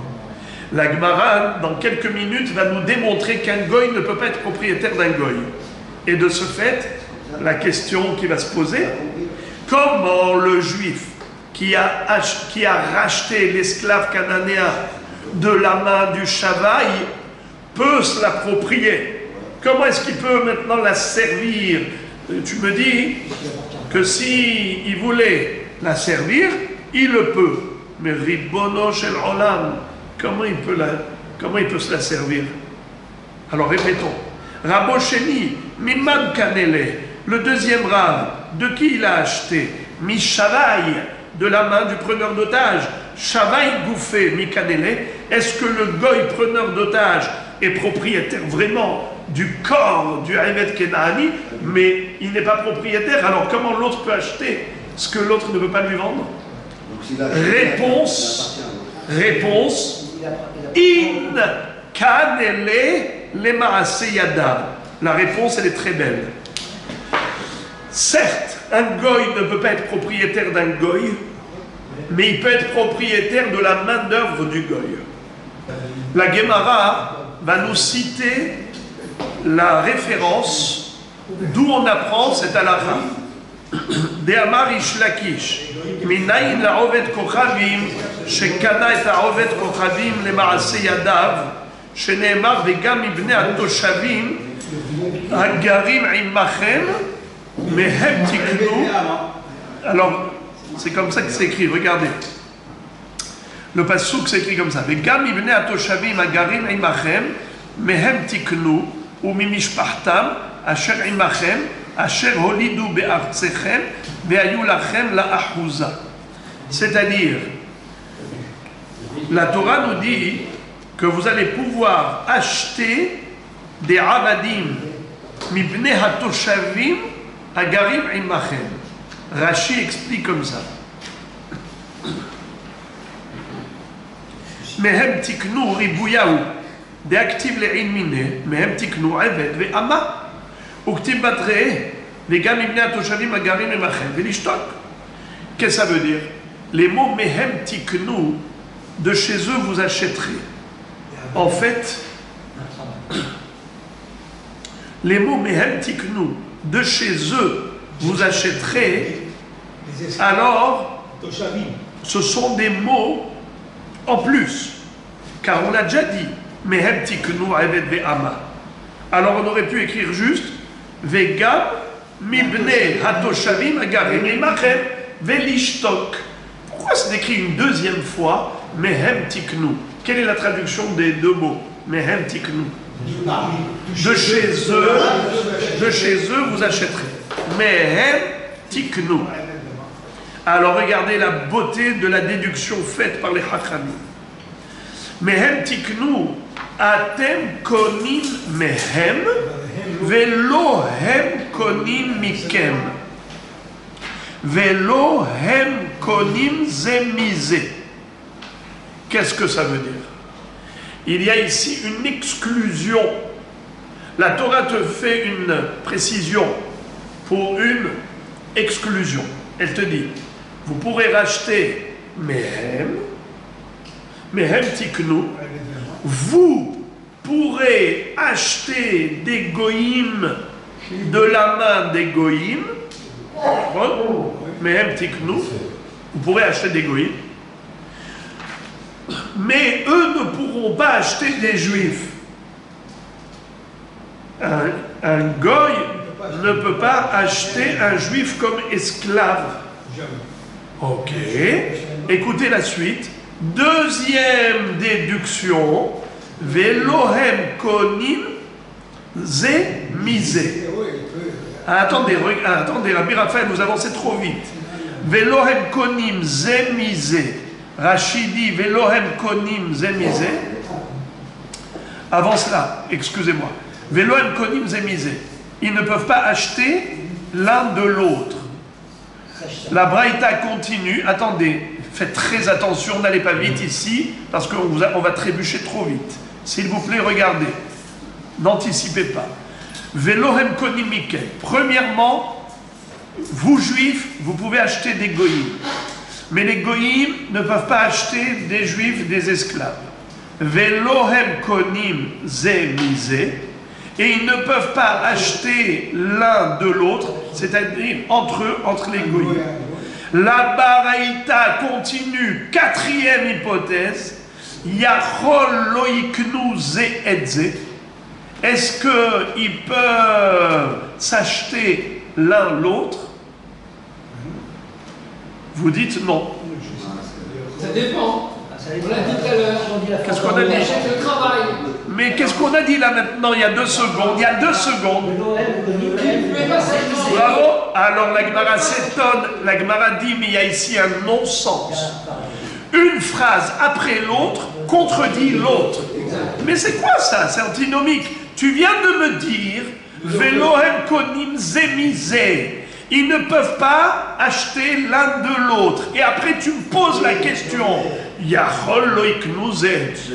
La Gemara, dans quelques minutes, va nous démontrer qu'un goy ne peut pas être propriétaire d'un goy. Et de ce fait, la question qui va se poser, comment le juif qui a racheté l'esclave cananéen de la main du Chavaï peut se l'approprier? Comment est-ce qu'il peut maintenant la servir? Tu me dis que si il voulait la servir, il le peut. Mais Ribono Shel Olam, comment il peut se la servir? Alors répétons. Rabosheni, Mimad Kanele, le deuxième Rav, de qui il a acheté? Mishavaï, de la main du preneur d'otages. Shavaï Gouffé, Mikanele, est-ce que le goy preneur d'otages est propriétaire vraiment du corps du Haïmet Kenaani, mais il n'est pas propriétaire? Alors comment l'autre peut acheter ce que l'autre ne veut pas lui vendre? Réponse, in kanele le maaseh yadav. La réponse, elle est très belle. Certes, un goy ne peut pas être propriétaire d'un goy, mais il peut être propriétaire de la main-d'œuvre du goy. La Gemara va nous citer la référence d'où on apprend cette halakha. De'amar Ish Lakish, minayin la'oved kochavim, shekana et ha'oved kochavim le'maaseh yadav, shene'emar vegam ibnei atoshavim, hagarim imachem, mehem tiknu. Alors, c'est comme ça que c'est écrit, regardez. Le passouk s'écrit comme ça. Vegam ibnei atoshavim, hagarim imachem, mehem tiknu, ou mimishpachtam, asher imachem, Asher holidu be'artzechem ve'ayu lachem la'achuza. C'est-à-dire, la Torah nous dit que vous allez pouvoir acheter des abadim mibnei hatoshavim agarim imachem. Rashi explique comme ça. Mehem tiknu ribuyahu de'aktiv le'in mine mehem tiknu eved ve'ama. Qu'est-ce que ça veut dire? Les mots mehem tiknu, de chez eux vous achèterez. En fait, les mots mehem tiknu, de chez eux vous achèterez, alors ce sont des mots en plus, car on a déjà dit mehem tiknu eved ve'ama. Alors on aurait pu écrire juste Vegam mibne hatoshavim agarim imachem velishtok. Pourquoi c'est écrit une deuxième fois mehem tiknu? Quelle est la traduction des deux mots? Mehem tiknu. De chez eux vous achèterez. Mehem tiknu. Alors regardez la beauté de la déduction faite par les Hachamim. Mehem tiknu atem konim mehem Velo hem konim mikem. Velo hem konim zemize. Qu'est-ce que ça veut dire? Il y a ici une exclusion. La Torah te fait une précision pour une exclusion. Elle te dit, vous pourrez racheter mehem tiknu, vous pourrez acheter des goïms de la main des goïms, mehem tiknu, vous pourrez acheter des goïms, mais eux ne pourront pas acheter des juifs. Un goy ne peut pas acheter un juif comme esclave. Ok, écoutez la suite. Deuxième déduction, Velohem konim ze misé. Attendez, Rabbi Raphaël, vous avancez trop vite. Velohem konim ze misé. Rachid dit Velohem konim ze misé. Avant cela, excusez-moi. Velohem konim ze misé. Ils ne peuvent pas acheter l'un de l'autre. La Braïta continue. Attendez, faites très attention, n'allez pas vite ici, parce qu'on va trébucher trop vite. S'il vous plaît, regardez. N'anticipez pas. Velohem konimike. Premièrement, vous juifs, vous pouvez acheter des goïms. Mais les goïms ne peuvent pas acheter des juifs, des esclaves. Velohem konim ze mise. Et ils ne peuvent pas acheter l'un de l'autre, c'est-à-dire entre eux, entre les goïms. La Baraïta continue, quatrième hypothèse. Yachol lo iknu ze et ze. Est-ce qu'ils peuvent s'acheter l'un l'autre? Vous dites non. Ça dépend. On l'a dit tout à l'heure. Qu'est-ce qu'on a dit? On achète le travail. Mais qu'est-ce qu'on a dit là maintenant, il y a 2 secondes? Il y a 2 secondes. Vous pouvez pas s'acheter. Bravo. Alors la Gemara s'étonne. La Gemara dit, mais il y a ici un non-sens. Une phrase après l'autre contredit l'autre. Mais c'est quoi ça? C'est antinomique. Tu viens de me dire, Velohem konim zemise. Ils ne peuvent pas acheter l'un de l'autre. Et après tu me poses la question, Yachol lo iknu ze et ze.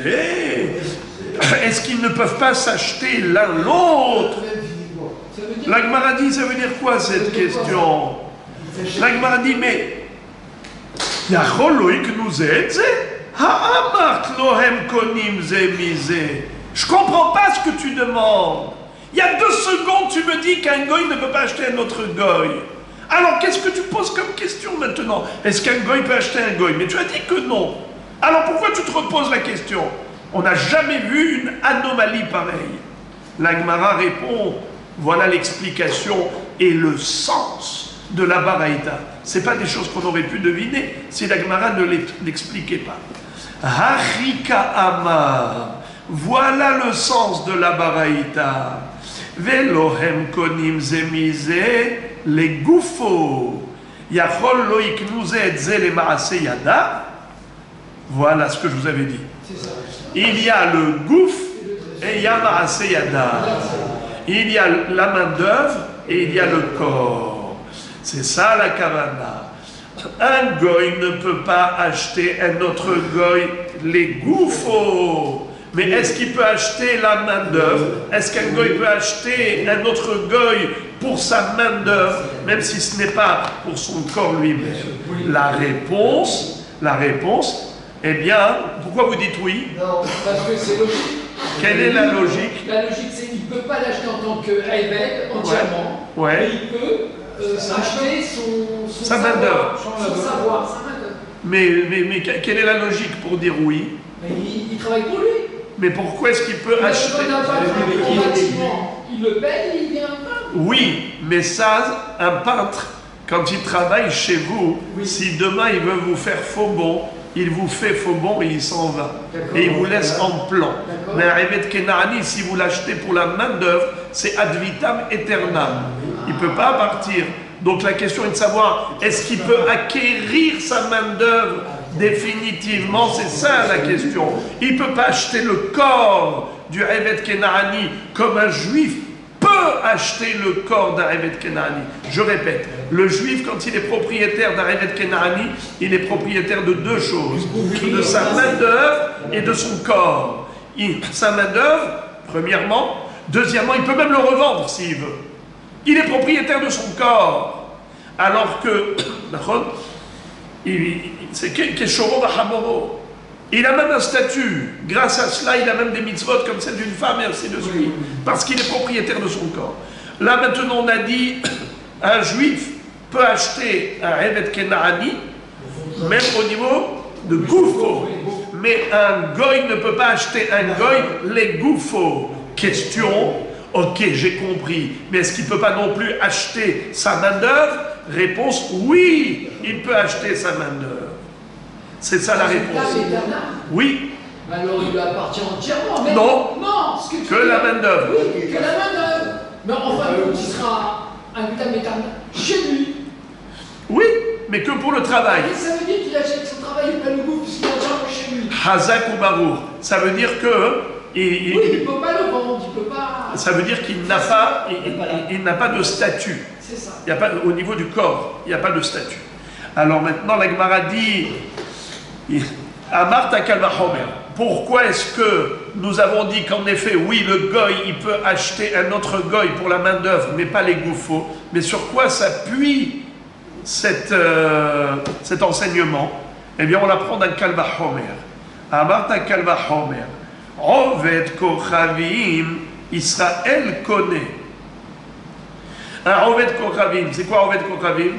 Est-ce qu'ils ne peuvent pas s'acheter l'un l'autre? La Gemara dit, ça veut dire quoi cette question? La Gemara dit, mais Yachol lo iknu ze et ze. Ha'amart lohem konim ze mise. Je comprends pas ce que tu demandes. Il y a 2 secondes, tu me dis qu'un goy ne peut pas acheter un autre goy. Alors qu'est-ce que tu poses comme question maintenant? Est-ce qu'un goy peut acheter un goy? Mais tu as dit que non. Alors pourquoi tu te reposes la question? On n'a jamais vu une anomalie pareille. La Gemara répond, voilà l'explication et le sens de la Baraïta. Ce n'est pas des choses qu'on aurait pu deviner si la Gemara ne l'expliquait pas. Harika Amar. Voilà le sens de la Baraïta. Velohem konim zemize les goufos. Yachol lo iknu ze et ze le maase yada. Voilà ce que je vous avais dit. Il y a le gouffre et il y a maase yada. Il y a la main d'œuvre et il y a le corps. C'est ça la kavana. Un goy ne peut pas acheter un autre goy les goufos. Mais est-ce qu'il peut acheter la main-d'œuvre? Est-ce qu'un goy peut acheter un autre goy pour sa main-d'œuvre, même si ce n'est pas pour son corps lui-même? La réponse, eh bien, pourquoi vous dites oui? Non, parce que c'est logique. Quelle est la logique? La logique, c'est qu'il ne peut pas l'acheter en tant qu'Aïbed entièrement. Ouais. Mais il peut acheter sa main-d'œuvre. Son savoir, sa main-d'œuvre. Mais quelle est la logique pour dire oui? Mais il travaille pour lui. Mais pourquoi est-ce qu'il peut acheter? Il le paye et il vient peindre. Oui, mais ça, un peintre, quand il travaille chez vous, si demain il veut vous faire faux bon, il vous fait faux bon et il s'en va. Et il vous laisse en plan. Mais un Eved Kenani, si vous l'achetez pour la main d'œuvre, c'est ad vitam aeternam. Il ne peut pas partir. Donc la question est de savoir, est-ce qu'il peut acquérir sa main d'œuvre définitivement? C'est ça la question. Il ne peut pas acheter le corps du Eved Kenani comme un juif peut acheter le corps d'un Eved Kenani. Je répète, le juif, quand il est propriétaire d'un Eved Kenani, il est propriétaire de 2 choses, de sa main d'œuvre et de son corps. Sa main d'œuvre, premièrement. Deuxièmement, il peut même le revendre s'il veut. Il est propriétaire de son corps. Alors que, c'est Keshoro Vahamoro. Il a même un statut. Grâce à cela, il a même des mitzvot comme celle d'une femme et ainsi de suite. Parce qu'il est propriétaire de son corps. Là, maintenant, on a dit un juif peut acheter un Eved Kenani, même au niveau de Goufo. Mais un goy ne peut pas acheter un goy les Goufo. Question, ok, j'ai compris. Mais est-ce qu'il ne peut pas non plus acheter sa main-d'œuvre? Réponse, oui, il peut acheter sa main-d'œuvre. C'est ça la réponse. Oui. Alors il lui appartient entièrement. Mais non, ce que la main-d'œuvre. Oui, que la main-d'œuvre. Mais enfin, il sera un glutamate chez lui. Oui, mais que pour le travail. Et ça veut dire qu'il achète son travail et pas le goût, puisqu'il est entièrement chez lui. Hazak ou Barour. Ça veut dire que. Il ne peut pas le vendre, il ne peut pas. Ça veut dire qu'il n'a pas, il n'a pas de statut. C'est ça. Il y a pas, au niveau du corps, il n'y a pas de statut. Alors maintenant, la Gemara dit Amarta Kalvachomer. Pourquoi est-ce que nous avons dit qu'en effet, oui, le goy, il peut acheter un autre goy pour la main-d'œuvre, mais pas les gouffos? Mais sur quoi s'appuie cet enseignement? Eh bien, on l'apprend dans Kalvachomer. Amarta Kalvachomer. Oved Kochavim, Israël connaît. Un Oved Kochavim, c'est quoi Oved Kochavim?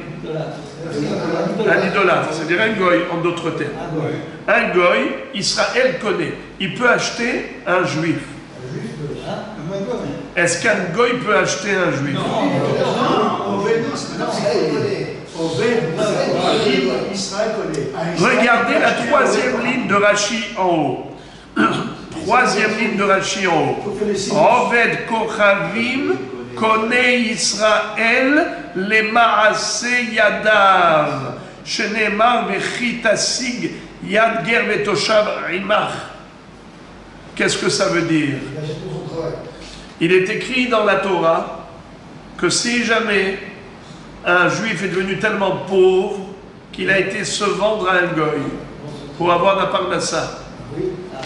Un idolâtre, c'est-à-dire un goy en d'autres termes. Un goy, Israël connaît. Il peut acheter un juif. Est-ce qu'un goy peut acheter un juif? Regardez la troisième ligne de Rashi en haut. Troisième ligne de Rashi en haut. Oved Kochavim connaît Israël les Maaseh Yadav. Shenemar vechit asig yad ger vetoshav imach. Qu'est-ce que ça veut dire? Il est écrit dans la Torah que si jamais un juif est devenu tellement pauvre qu'il a été se vendre à un goy pour avoir la parnassa,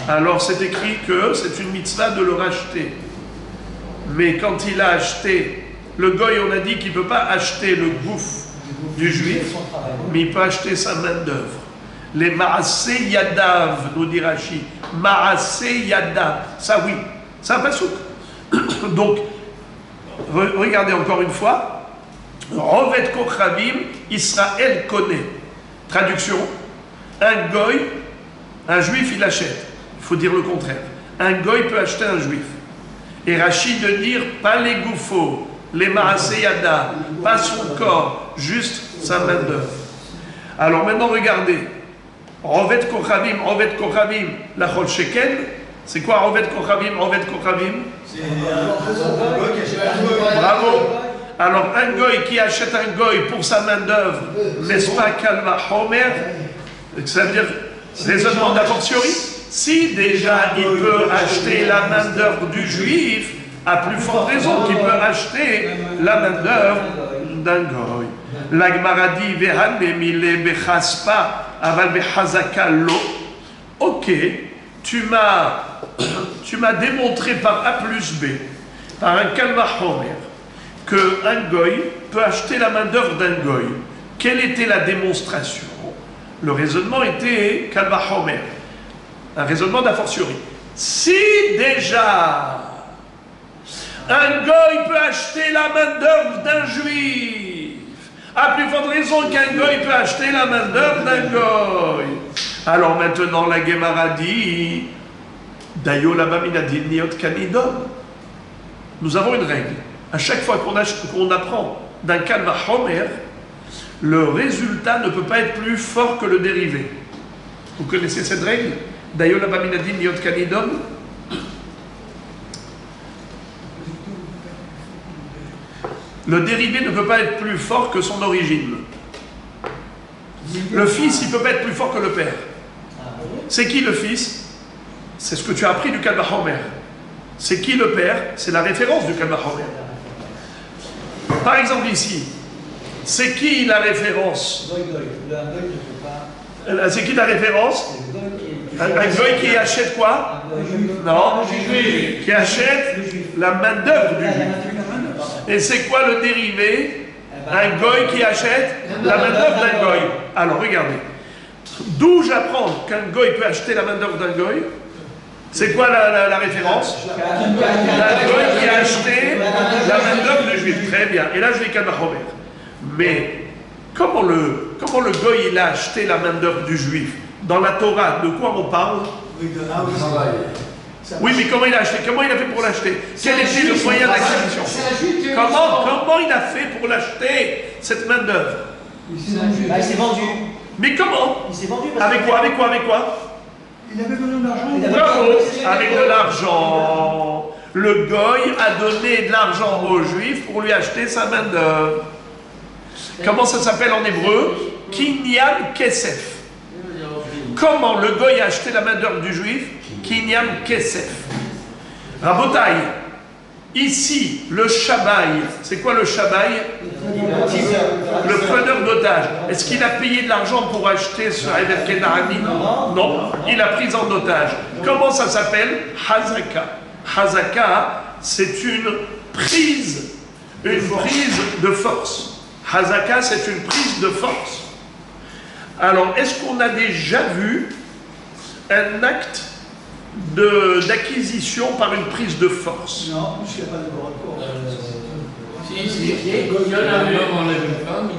alors c'est écrit que c'est une mitzvah de le racheter. Mais quand il a acheté, le goy, on a dit qu'il ne peut pas acheter le gouffre du juif, mais il peut acheter sa main-d'œuvre. Les Maaseh Yadav, nous dit Rashi. Maaseh Yadav. Ça, oui, c'est un pasouk. Donc, regardez encore une fois. Oved Kochavim, Israël connaît. Traduction. Un goy, un juif, il achète. Il faut dire le contraire. Un goy peut acheter un juif. Et Rashi de dire, pas les gouffos, les Maaseh Yadav, pas son corps, juste sa main-d'œuvre. Alors maintenant, regardez. Oved Kochavim, la Chol Sheken. C'est quoi Oved Kochavim? Bravo. Alors, un goy qui achète un goy pour sa main-d'œuvre, n'est-ce pas Kalvachomer? Ça veut dire raisonnement d'a fortiori. Si déjà il peut acheter la main-d'œuvre du juif, à plus forte raison qu'il peut acheter la main-d'œuvre d'un goy. La Gemara dit Vehanemile bechaspa aval bechazaka lo. Ok, tu m'as démontré par A plus B, par un Kalvachomer, qu'un goy peut acheter la main-d'œuvre d'un goy. Quelle était la démonstration? Le raisonnement était Kalvachomer. Un raisonnement d'a fortiori. Si déjà un goy peut acheter la main-d'œuvre d'un juif, à plus forte raison qu'un goy peut acheter la main-d'œuvre d'un goy. Alors maintenant la Gemara dit Dayo labaminadin niot kanidon. Nous avons une règle. À chaque fois qu'on apprend d'un Kalvachomer, le résultat ne peut pas être plus fort que le dérivé. Vous connaissez cette règle? Dayo labaminadin niot kanidon. Le dérivé ne peut pas être plus fort que son origine. Le fils, il ne peut pas être plus fort que le père. C'est qui le fils? C'est ce que tu as appris du Kalvachomer. C'est qui le père? C'est la référence du Kalvachomer. Par exemple ici, c'est qui la référence? C'est qui la référence? Un goy qui achète quoi? Non, qui achète la main-d'œuvre du juif. Et c'est quoi le dérivé? Un goy qui achète la main-d'œuvre d'un goy. Alors regardez, d'où j'apprends qu'un goy peut acheter la main-d'œuvre d'un goy? C'est quoi la référence? Un goy qui a acheté la main-d'œuvre du juif. Très bien. Et là je vais Kalvachomer. Mais comment le goy il a acheté la main-d'œuvre du juif? Dans la Torah, de quoi on parle? Oui, mais comment il a acheté? Comment il a fait pour l'acheter? Quel était le moyen d'acquisition? Comment il a fait pour l'acheter, cette main-d'œuvre? Il s'est vendu. Mais comment? Il s'est vendu. Avec quoi? Il avait besoin d'argent. Bravo! Avec de l'argent. Le goy a donné de l'argent aux juifs pour lui acheter sa main-d'œuvre. Comment ça s'appelle en hébreu? Kinyan Kesef. Comment le goy a acheté la main-d'œuvre du juif? Kinyan Kesef. Rabotai, Ici, le shabai, c'est quoi le shabai? Le preneur d'otage. Est-ce qu'il a payé de l'argent pour acheter ce Eved Kenani? Non, il a pris en otage. Comment ça s'appelle? Hazaka. Hazaka, c'est une prise de force. Hazaka, c'est une prise de force. Alors, est-ce qu'on a déjà vu un acte d'acquisition par une prise de force? Non, puisqu'il n'y a pas de rapport.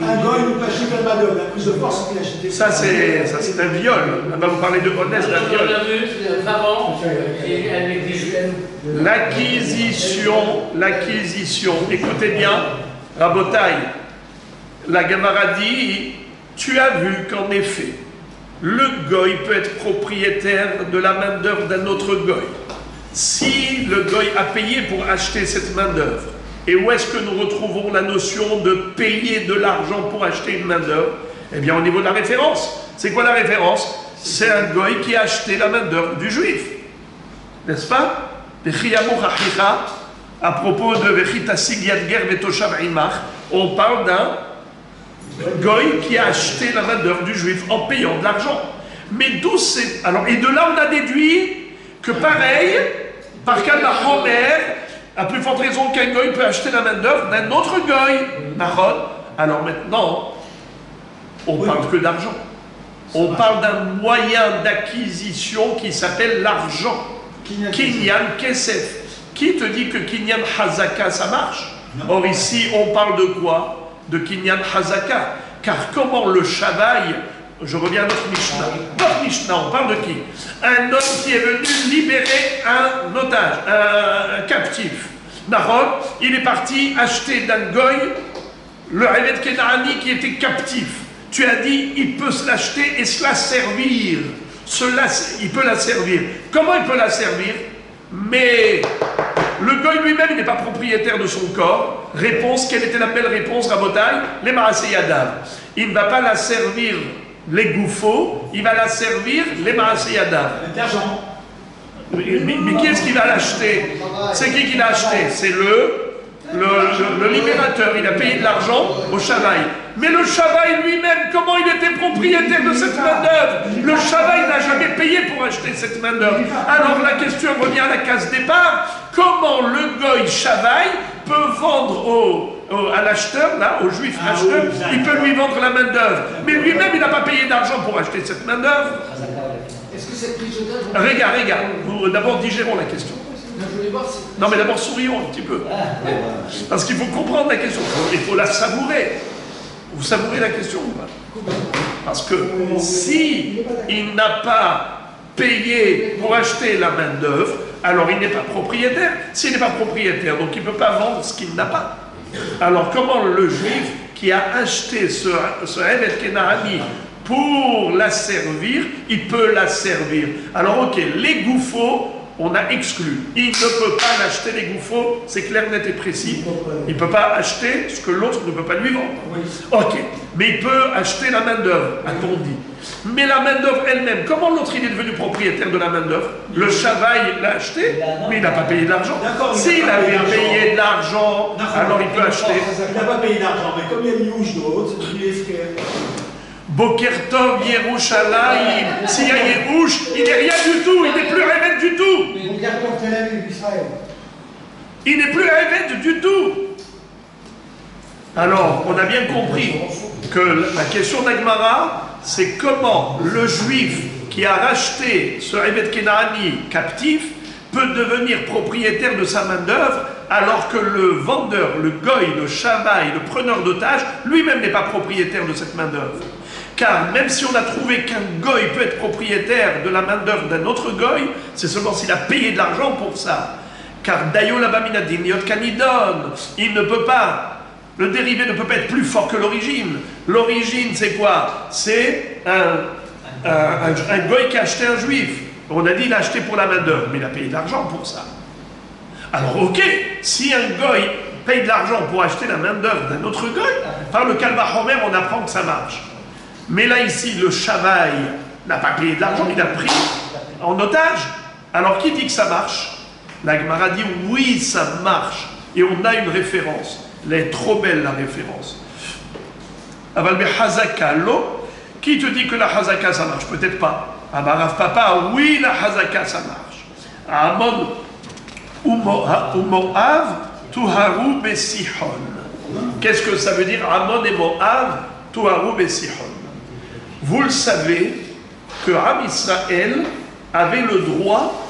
Un gars, il nous peut acheter comme madone, la prise de force qu'il a acheté. Ça, c'est un viol. Là-bas, vous parlez de honnête d'un viol. L'acquisition. Écoutez bien, Rabotaï, la Gemara dit, tu as vu qu'en effet, le goy peut être propriétaire de la main-d'œuvre d'un autre goy. Si le goy a payé pour acheter cette main-d'œuvre, et où est-ce que nous retrouvons la notion de payer de l'argent pour acheter une main-d'œuvre? Eh bien, au niveau de la référence. C'est quoi la référence? C'est un goy qui a acheté la main-d'œuvre du juif. N'est-ce pas? À propos de on parle d'un goy qui a acheté la main-d'œuvre du juif en payant de l'argent. Mais d'où c'est. Alors, et de là, on a déduit que pareil, par cas de la Homer, à plus forte raison qu'un goy peut acheter la main-d'œuvre d'un autre goy. Alors maintenant, on parle que d'argent. On parle d'un moyen d'acquisition qui s'appelle l'argent. Kinyan Kesef. Qui te dit que Kinyan Hazaka ça marche? Or ici, on parle de quoi? De Kinyan Hazaka. Car comment le Shabai, je reviens à notre Mishnah. Notre Mishnah, on parle de qui? Un homme qui est venu libérer un otage, un captif. Nahon, il est parti acheter d'un goy le Eved Kenani qui était captif. Tu as dit, il peut se l'acheter et se la servir. Il peut la servir. Comment il peut la servir? Mais le goy lui-même, il n'est pas propriétaire de son corps. Réponse, quelle était la belle réponse, Rabotaï? Les Maaseyadav. Il ne va pas la servir les gouffos, il va la servir les Maaseyadav. L'argent. Mais qui est-ce qui va l'acheter? C'est qui l'a acheté? C'est le libérateur. Il a payé de l'argent au Shabai. Mais le Shabai lui-même, comment il était propriétaire de cette main-d'œuvre? Le Shabai n'a jamais payé pour acheter cette main-d'œuvre. Alors la question revient à la case départ. Comment le goy Shabai peut vendre à l'acheteur, là, au juif acheteur, il peut lui vendre la main-d'œuvre. Mais lui-même, il n'a pas payé d'argent pour acheter cette main-d'œuvre. Est-ce que cette prise d'otage... Regarde, d'abord digérons la question. Non, mais d'abord sourions un petit peu. Parce qu'il faut comprendre la question. Il faut la savourer. Vous savourez la question ou pas? Parce que si il n'a pas payé pour acheter la main-d'œuvre, alors il n'est pas propriétaire. S'il n'est pas propriétaire, donc il ne peut pas vendre ce qu'il n'a pas. Alors comment le juif qui a acheté ce Eved Kenani pour la servir, il peut la servir? Alors ok, les gouffos, on a exclu. Il ne peut pas l'acheter les gouffos, c'est clair, net et précis. Il ne peut pas acheter ce que l'autre ne peut pas lui vendre. Ok, mais il peut acheter la main-d'œuvre, a-t-on dit. Mais la main-d'œuvre elle-même, comment l'autre il est devenu propriétaire de la main-d'œuvre? Le Shabai l'a acheté, mais il n'a pas payé de l'argent. S'il avait payé de l'argent, alors il peut acheter. Il n'a pas payé d'argent, mais comme il y a une louche d'autres, c'est devenu esquerre. Boker Tov Yerushalayim. S'il y a Yerouch, il n'est rien du tout, il n'est plus Eved du tout. Il n'est plus Eved du tout. Alors, on a bien compris que la question d'Agmara, c'est comment le juif qui a racheté ce Eved Kenani captif peut devenir propriétaire de sa main-d'œuvre alors que le vendeur, le goy, le shabai, le preneur d'otage, lui-même n'est pas propriétaire de cette main-d'œuvre. Car même si on a trouvé qu'un goy peut être propriétaire de la main-d'œuvre d'un autre goy, c'est seulement s'il a payé de l'argent pour ça. Car Dayo Labaminadin, Yot Kanidon, il ne peut pas, le dérivé ne peut pas être plus fort que l'origine. L'origine, c'est quoi? C'est un goy qui a acheté un juif. On a dit il a acheté pour la main-d'œuvre, mais il a payé de l'argent pour ça. Alors, ok, si un goy paye de l'argent pour acheter la main-d'œuvre d'un autre goy, par le Kalva Homer, on apprend que ça marche. Mais là, ici, le Shabai n'a pas payé de l'argent, il a pris en otage. Alors, qui dit que ça marche? La Gemara dit oui, ça marche. Et on a une référence. Elle est trop belle, la référence. Aval Hazaka, lo. Qui te dit que la Hazaka, ça marche? Peut-être pas. Amarav Papa, oui, la Hazaka, ça marche. Amon ou Moav, Tuharu Besihon. Qu'est-ce que ça veut dire Amon et Moav, Tuharu Besihon? Vous le savez que Am Israël avait le droit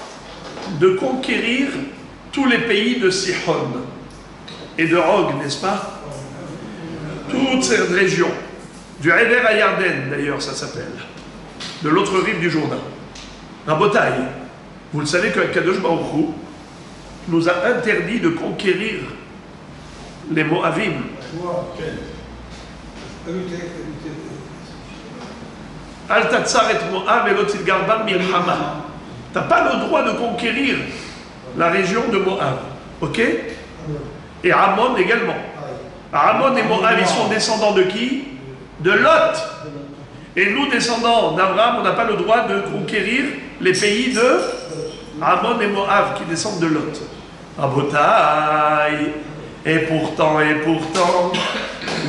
de conquérir tous les pays de Sihon et de Og, n'est-ce pas? Toute cette région, du Ever à Yarden d'ailleurs ça s'appelle, de l'autre rive du Jourdain. Rabotai, vous le savez que Kadosh Baruch Hu nous a interdit de conquérir les Moavim. Al Tatsar et Moab et l'Otzil Garban Milhama. Tu n'as pas le droit de conquérir la région de Moab. Ok? Et Ammon également. Ammon et Moab, ils sont descendants de qui? De Lot. Et nous, descendants d'Abraham, on n'a pas le droit de conquérir les pays de Ammon et Moab qui descendent de Lot. Rabotai. Et pourtant,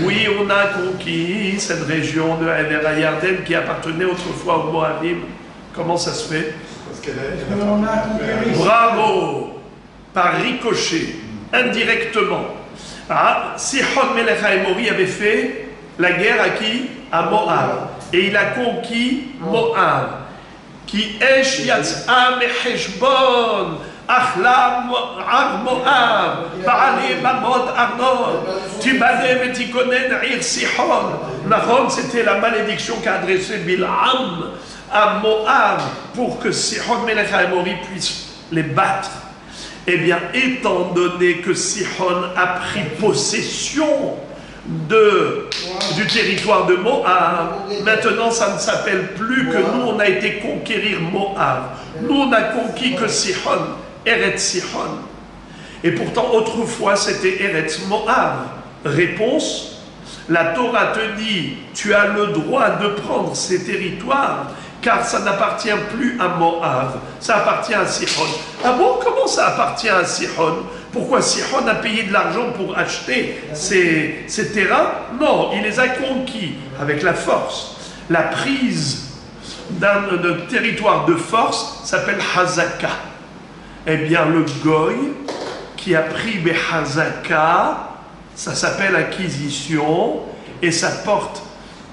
oui, on a conquis cette région de Ever à Yarden qui appartenait autrefois aux Moabim. Comment ça se fait? Parce qu'elle Bravo! Par ricochet, indirectement. Sihon Melech HaEmori avait fait la guerre à qui? À Moab. Et il a conquis Moab. Qui esh yatz'a mecheshbon. Achlam ar Moab, Baali Mamot Arnon, Tibane Vetikonen Ir Sihon. Nahon, c'était la malédiction qu'a adressée Bil'am à Moab pour que Sihon Melech HaEmori puisse les battre. Eh bien, étant donné que Sihon a pris possession du territoire de Moab, maintenant ça ne s'appelle plus que nous on a été conquérir Moab. Nous on a conquis que Sihon. Eretz Sihon. Et pourtant, autrefois, c'était Eretz Moab. Réponse, la Torah te dit, tu as le droit de prendre ces territoires, car ça n'appartient plus à Moab, ça appartient à Sihon. Ah bon, comment ça appartient à Sihon? Pourquoi Sihon a payé de l'argent pour acheter ces terrains? Non, il les a conquis avec la force. La prise d'un territoire de force s'appelle Hazaka. Eh bien, le goy qui a pris Behazaka, ça s'appelle acquisition, et ça porte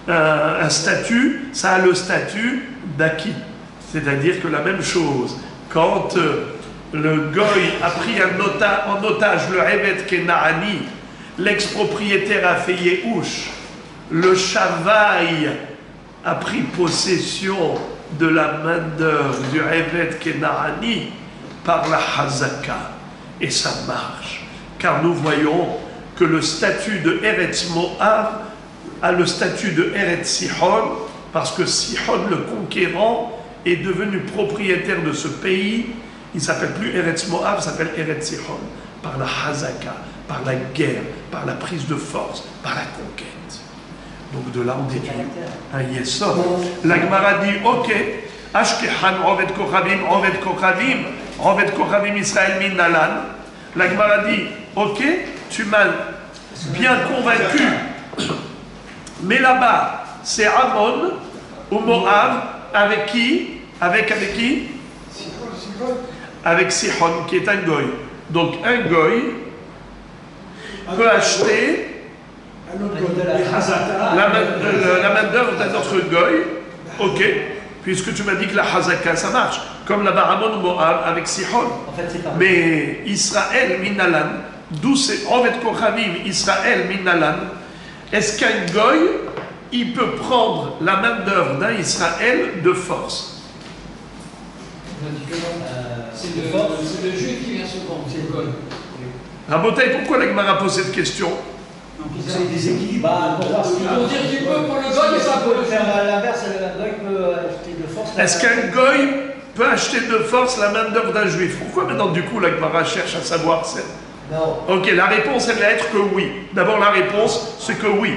un statut, ça a le statut d'acquis. C'est-à-dire que la même chose, quand le goy a pris en otage le Evet Kenaani, l'ex-propriétaire a fait Yehush, le Shavaï a pris possession de la main-d'œuvre du Evet Kenaani, par la Hazaka. Et ça marche. Car nous voyons que le statut de Eretz Moab a le statut de Eretz Sihon, parce que Sihon, le conquérant, est devenu propriétaire de ce pays. Il ne s'appelle plus Eretz Moab, il s'appelle Eretz Sihon. Par la Hazaka, par la guerre, par la prise de force, par la conquête. Donc de là on déduit un Yesod. La Gemara dit, ok, Ashkehan, Oved Kochavim, Oved Kochavim, Oved Kochavim Israël min Nalan. La Gemara dit, ok, tu m'as bien convaincu, mais là-bas, c'est Ammon ou Moab, avec qui? Avec qui? Avec Sihon, qui est un goy. Donc un goy peut acheter la main-d'œuvre d'un autre goy, ok, puisque tu m'as dit que la Hazaka ça marche, comme la Baramon Moab avec Sihon. En fait, c'est pas mais Israël Minalan, d'où c'est Oved Kochavim, Israël Minalan, est-ce qu'un goy, il peut prendre la main-d'œuvre d'un Israël de force? C'est le juif qui vient se vendre, c'est le goy. Rabotai, pourquoi la Gemara pose cette question? c'est des équilibres. Pour dire tu peux pour le goy et ça pour le faire faire. l'inverse, le goy peut acheter de force. Est-ce qu'un goy peut acheter de force la main-d'œuvre d'un juif? Pourquoi maintenant du coup la Gemara cherche à savoir ça? Non. Ok, la réponse elle va être que oui. D'abord la réponse c'est que oui.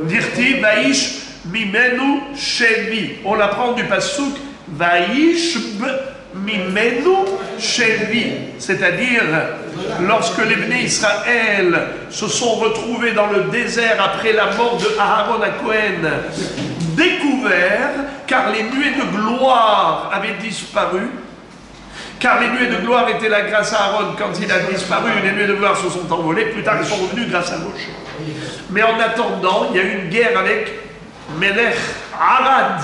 Dirti Vaish Mimenu Shemi. On l'apprend du pasuk Vaish mimenu shevi. C'est-à-dire, lorsque les Bnei Israël se sont retrouvés dans le désert après la mort de Aaron à Cohen, découverts, car les nuées de gloire avaient disparu, car les nuées de gloire étaient là grâce à Aaron. Quand il a disparu, les nuées de gloire se sont envolées. Plus tard, ils sont revenus grâce à Moshe. Mais en attendant, il y a eu une guerre avec Melech Arad.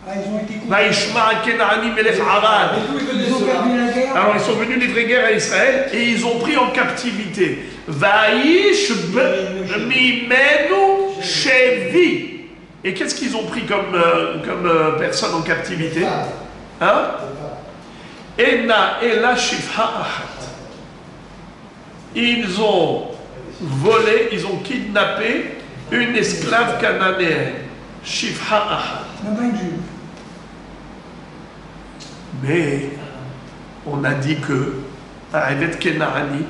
Ah, ils ont été coupés. Vaishma Kenani Melech Arad. Ils ont perdu la guerre. Alors ils sont venus livrer guerre à Israël et ils ont pris en captivité. Vaish Mimenu Shevi. Et qu'est-ce qu'ils ont pris comme personne en captivité? Hein? Ena Ela Shifha Ahat. Ils ont volé, ils ont kidnappé une esclave cananéenne. Shifha Ahat. Même pas une juive. Mais on a dit que un Evet Kenaani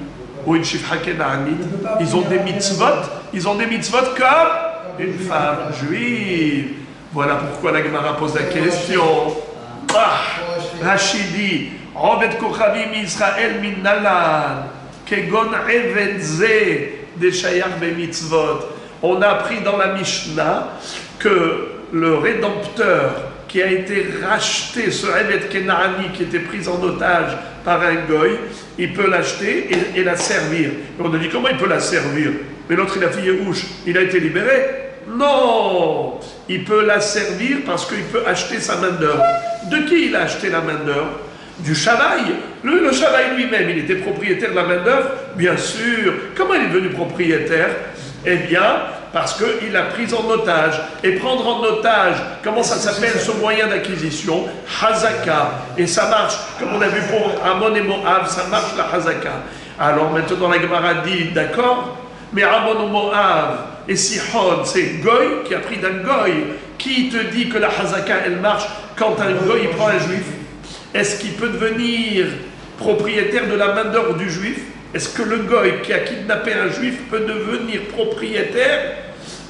ou une Shifha Kenaani, ils ont des mitzvot comme une femme juive. Voilà pourquoi la Gemara pose la question. Rachidi, Ovet Kochavim Israël min Nalan, Kegon Evet Ze de Shayach be mitzvot. On a appris dans la Mishnah que le Rédempteur qui a été racheté, ce Evet Kenaani qui était pris en otage par un goy, il peut l'acheter et la servir. Et on a dit comment il peut la servir? Mais l'autre il a fait Yerouche, il a été libéré? Non, il peut la servir parce qu'il peut acheter sa main d'œuvre. De qui il a acheté la main d'œuvre? Du Shavaï. Le Shavaï lui-même, il était propriétaire de la main d'œuvre? Bien sûr. Comment il est devenu propriétaire? Eh bien, parce qu'il l'a prise en otage. Et prendre en otage, comment ça s'appelle ce moyen d'acquisition? Hazaka. Et ça marche, comme on a vu pour Ammon et Moab, ça marche la Hazaka. Alors maintenant la Gemara dit, d'accord, mais Ammon ou Moab et Sihon, c'est Goy qui a pris d'un Goy. Qui te dit que la Hazaka, elle marche quand un Goy il prend un Juif? Est-ce qu'il peut devenir propriétaire de la main d'œuvre du Juif? Est-ce que le Goy qui a kidnappé un Juif peut devenir propriétaire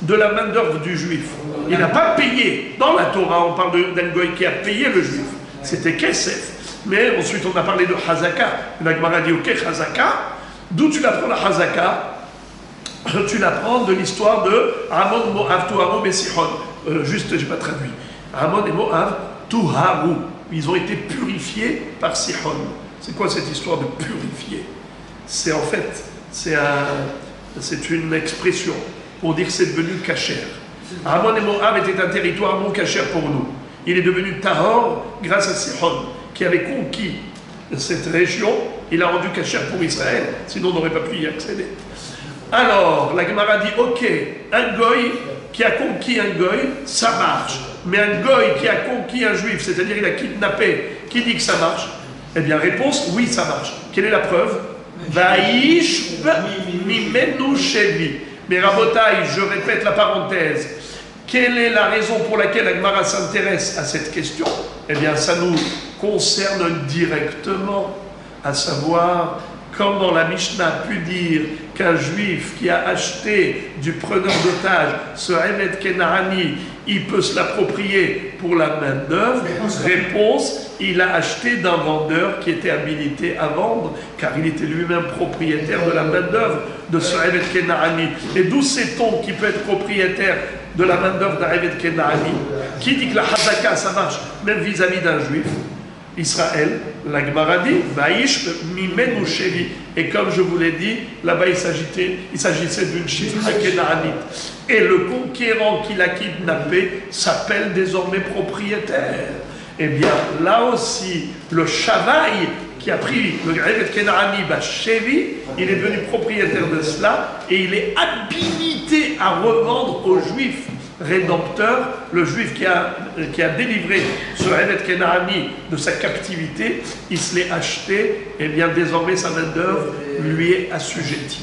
de la main d'œuvre du Juif? Il n'a pas payé. Dans la Torah, on parle d'un Goy qui a payé le Juif. C'était Kesef. Mais ensuite, on a parlé de Hazaka. La Gemara dit, ok, Hazaka. D'où tu l'apprends la Hazaka? Tu l'apprends de l'histoire de Ammon, Moab, Tuharu et Sihon. Juste, je n'ai pas traduit. Ammon et Moab, Tuharu. Ils ont été purifiés par Sihon. C'est quoi cette histoire de purifier? C'est en fait, c'est une expression pour dire que c'est devenu kasher. Ammon et Moab était un territoire non kasher pour nous. Il est devenu tahor grâce à Sihon, qui avait conquis cette région. Il a rendu kasher pour Israël, sinon on n'aurait pas pu y accéder. Alors, la Gemara dit, ok, un goy qui a conquis un goy, ça marche. Mais un goy qui a conquis un juif, c'est-à-dire il a kidnappé, qui dit que ça marche? Eh bien, réponse, oui, ça marche. Quelle est la preuve? Vaïsh mimenu shevi. Mais Rabotai, je répète la parenthèse. Quelle est la raison pour laquelle la Gemara s'intéresse à cette question? Eh bien, ça nous concerne directement, à savoir comment la Mishnah a pu dire qu'un juif qui a acheté du preneur d'otage, ce Evet Kenaani, il peut se l'approprier pour la main d'œuvre? Réponse, il a acheté d'un vendeur qui était habilité à vendre, car il était lui-même propriétaire de la main d'œuvre de ce Evet Kenaani. Et d'où sait-on qu'il peut être propriétaire de la main d'œuvre d'un Evet Kenaani? Qui dit que la Hazaka, ça marche même vis-à-vis d'un juif? Israël, la Gemara dit, Vaïsh mimenu shevi. Et comme je vous l'ai dit, là-bas il s'agissait d'une Shifha Kenaanite. Et le conquérant qui l'a kidnappé s'appelle désormais propriétaire. Eh bien, là aussi, le Shavaï qui a pris le Evet Kenaani Shevi, il est devenu propriétaire de cela et il est habilité à revendre aux Juifs rédempteur, le juif qui a délivré ce Evet Kenaani de sa captivité, il se l'est acheté, et bien désormais sa main d'œuvre lui est assujettie.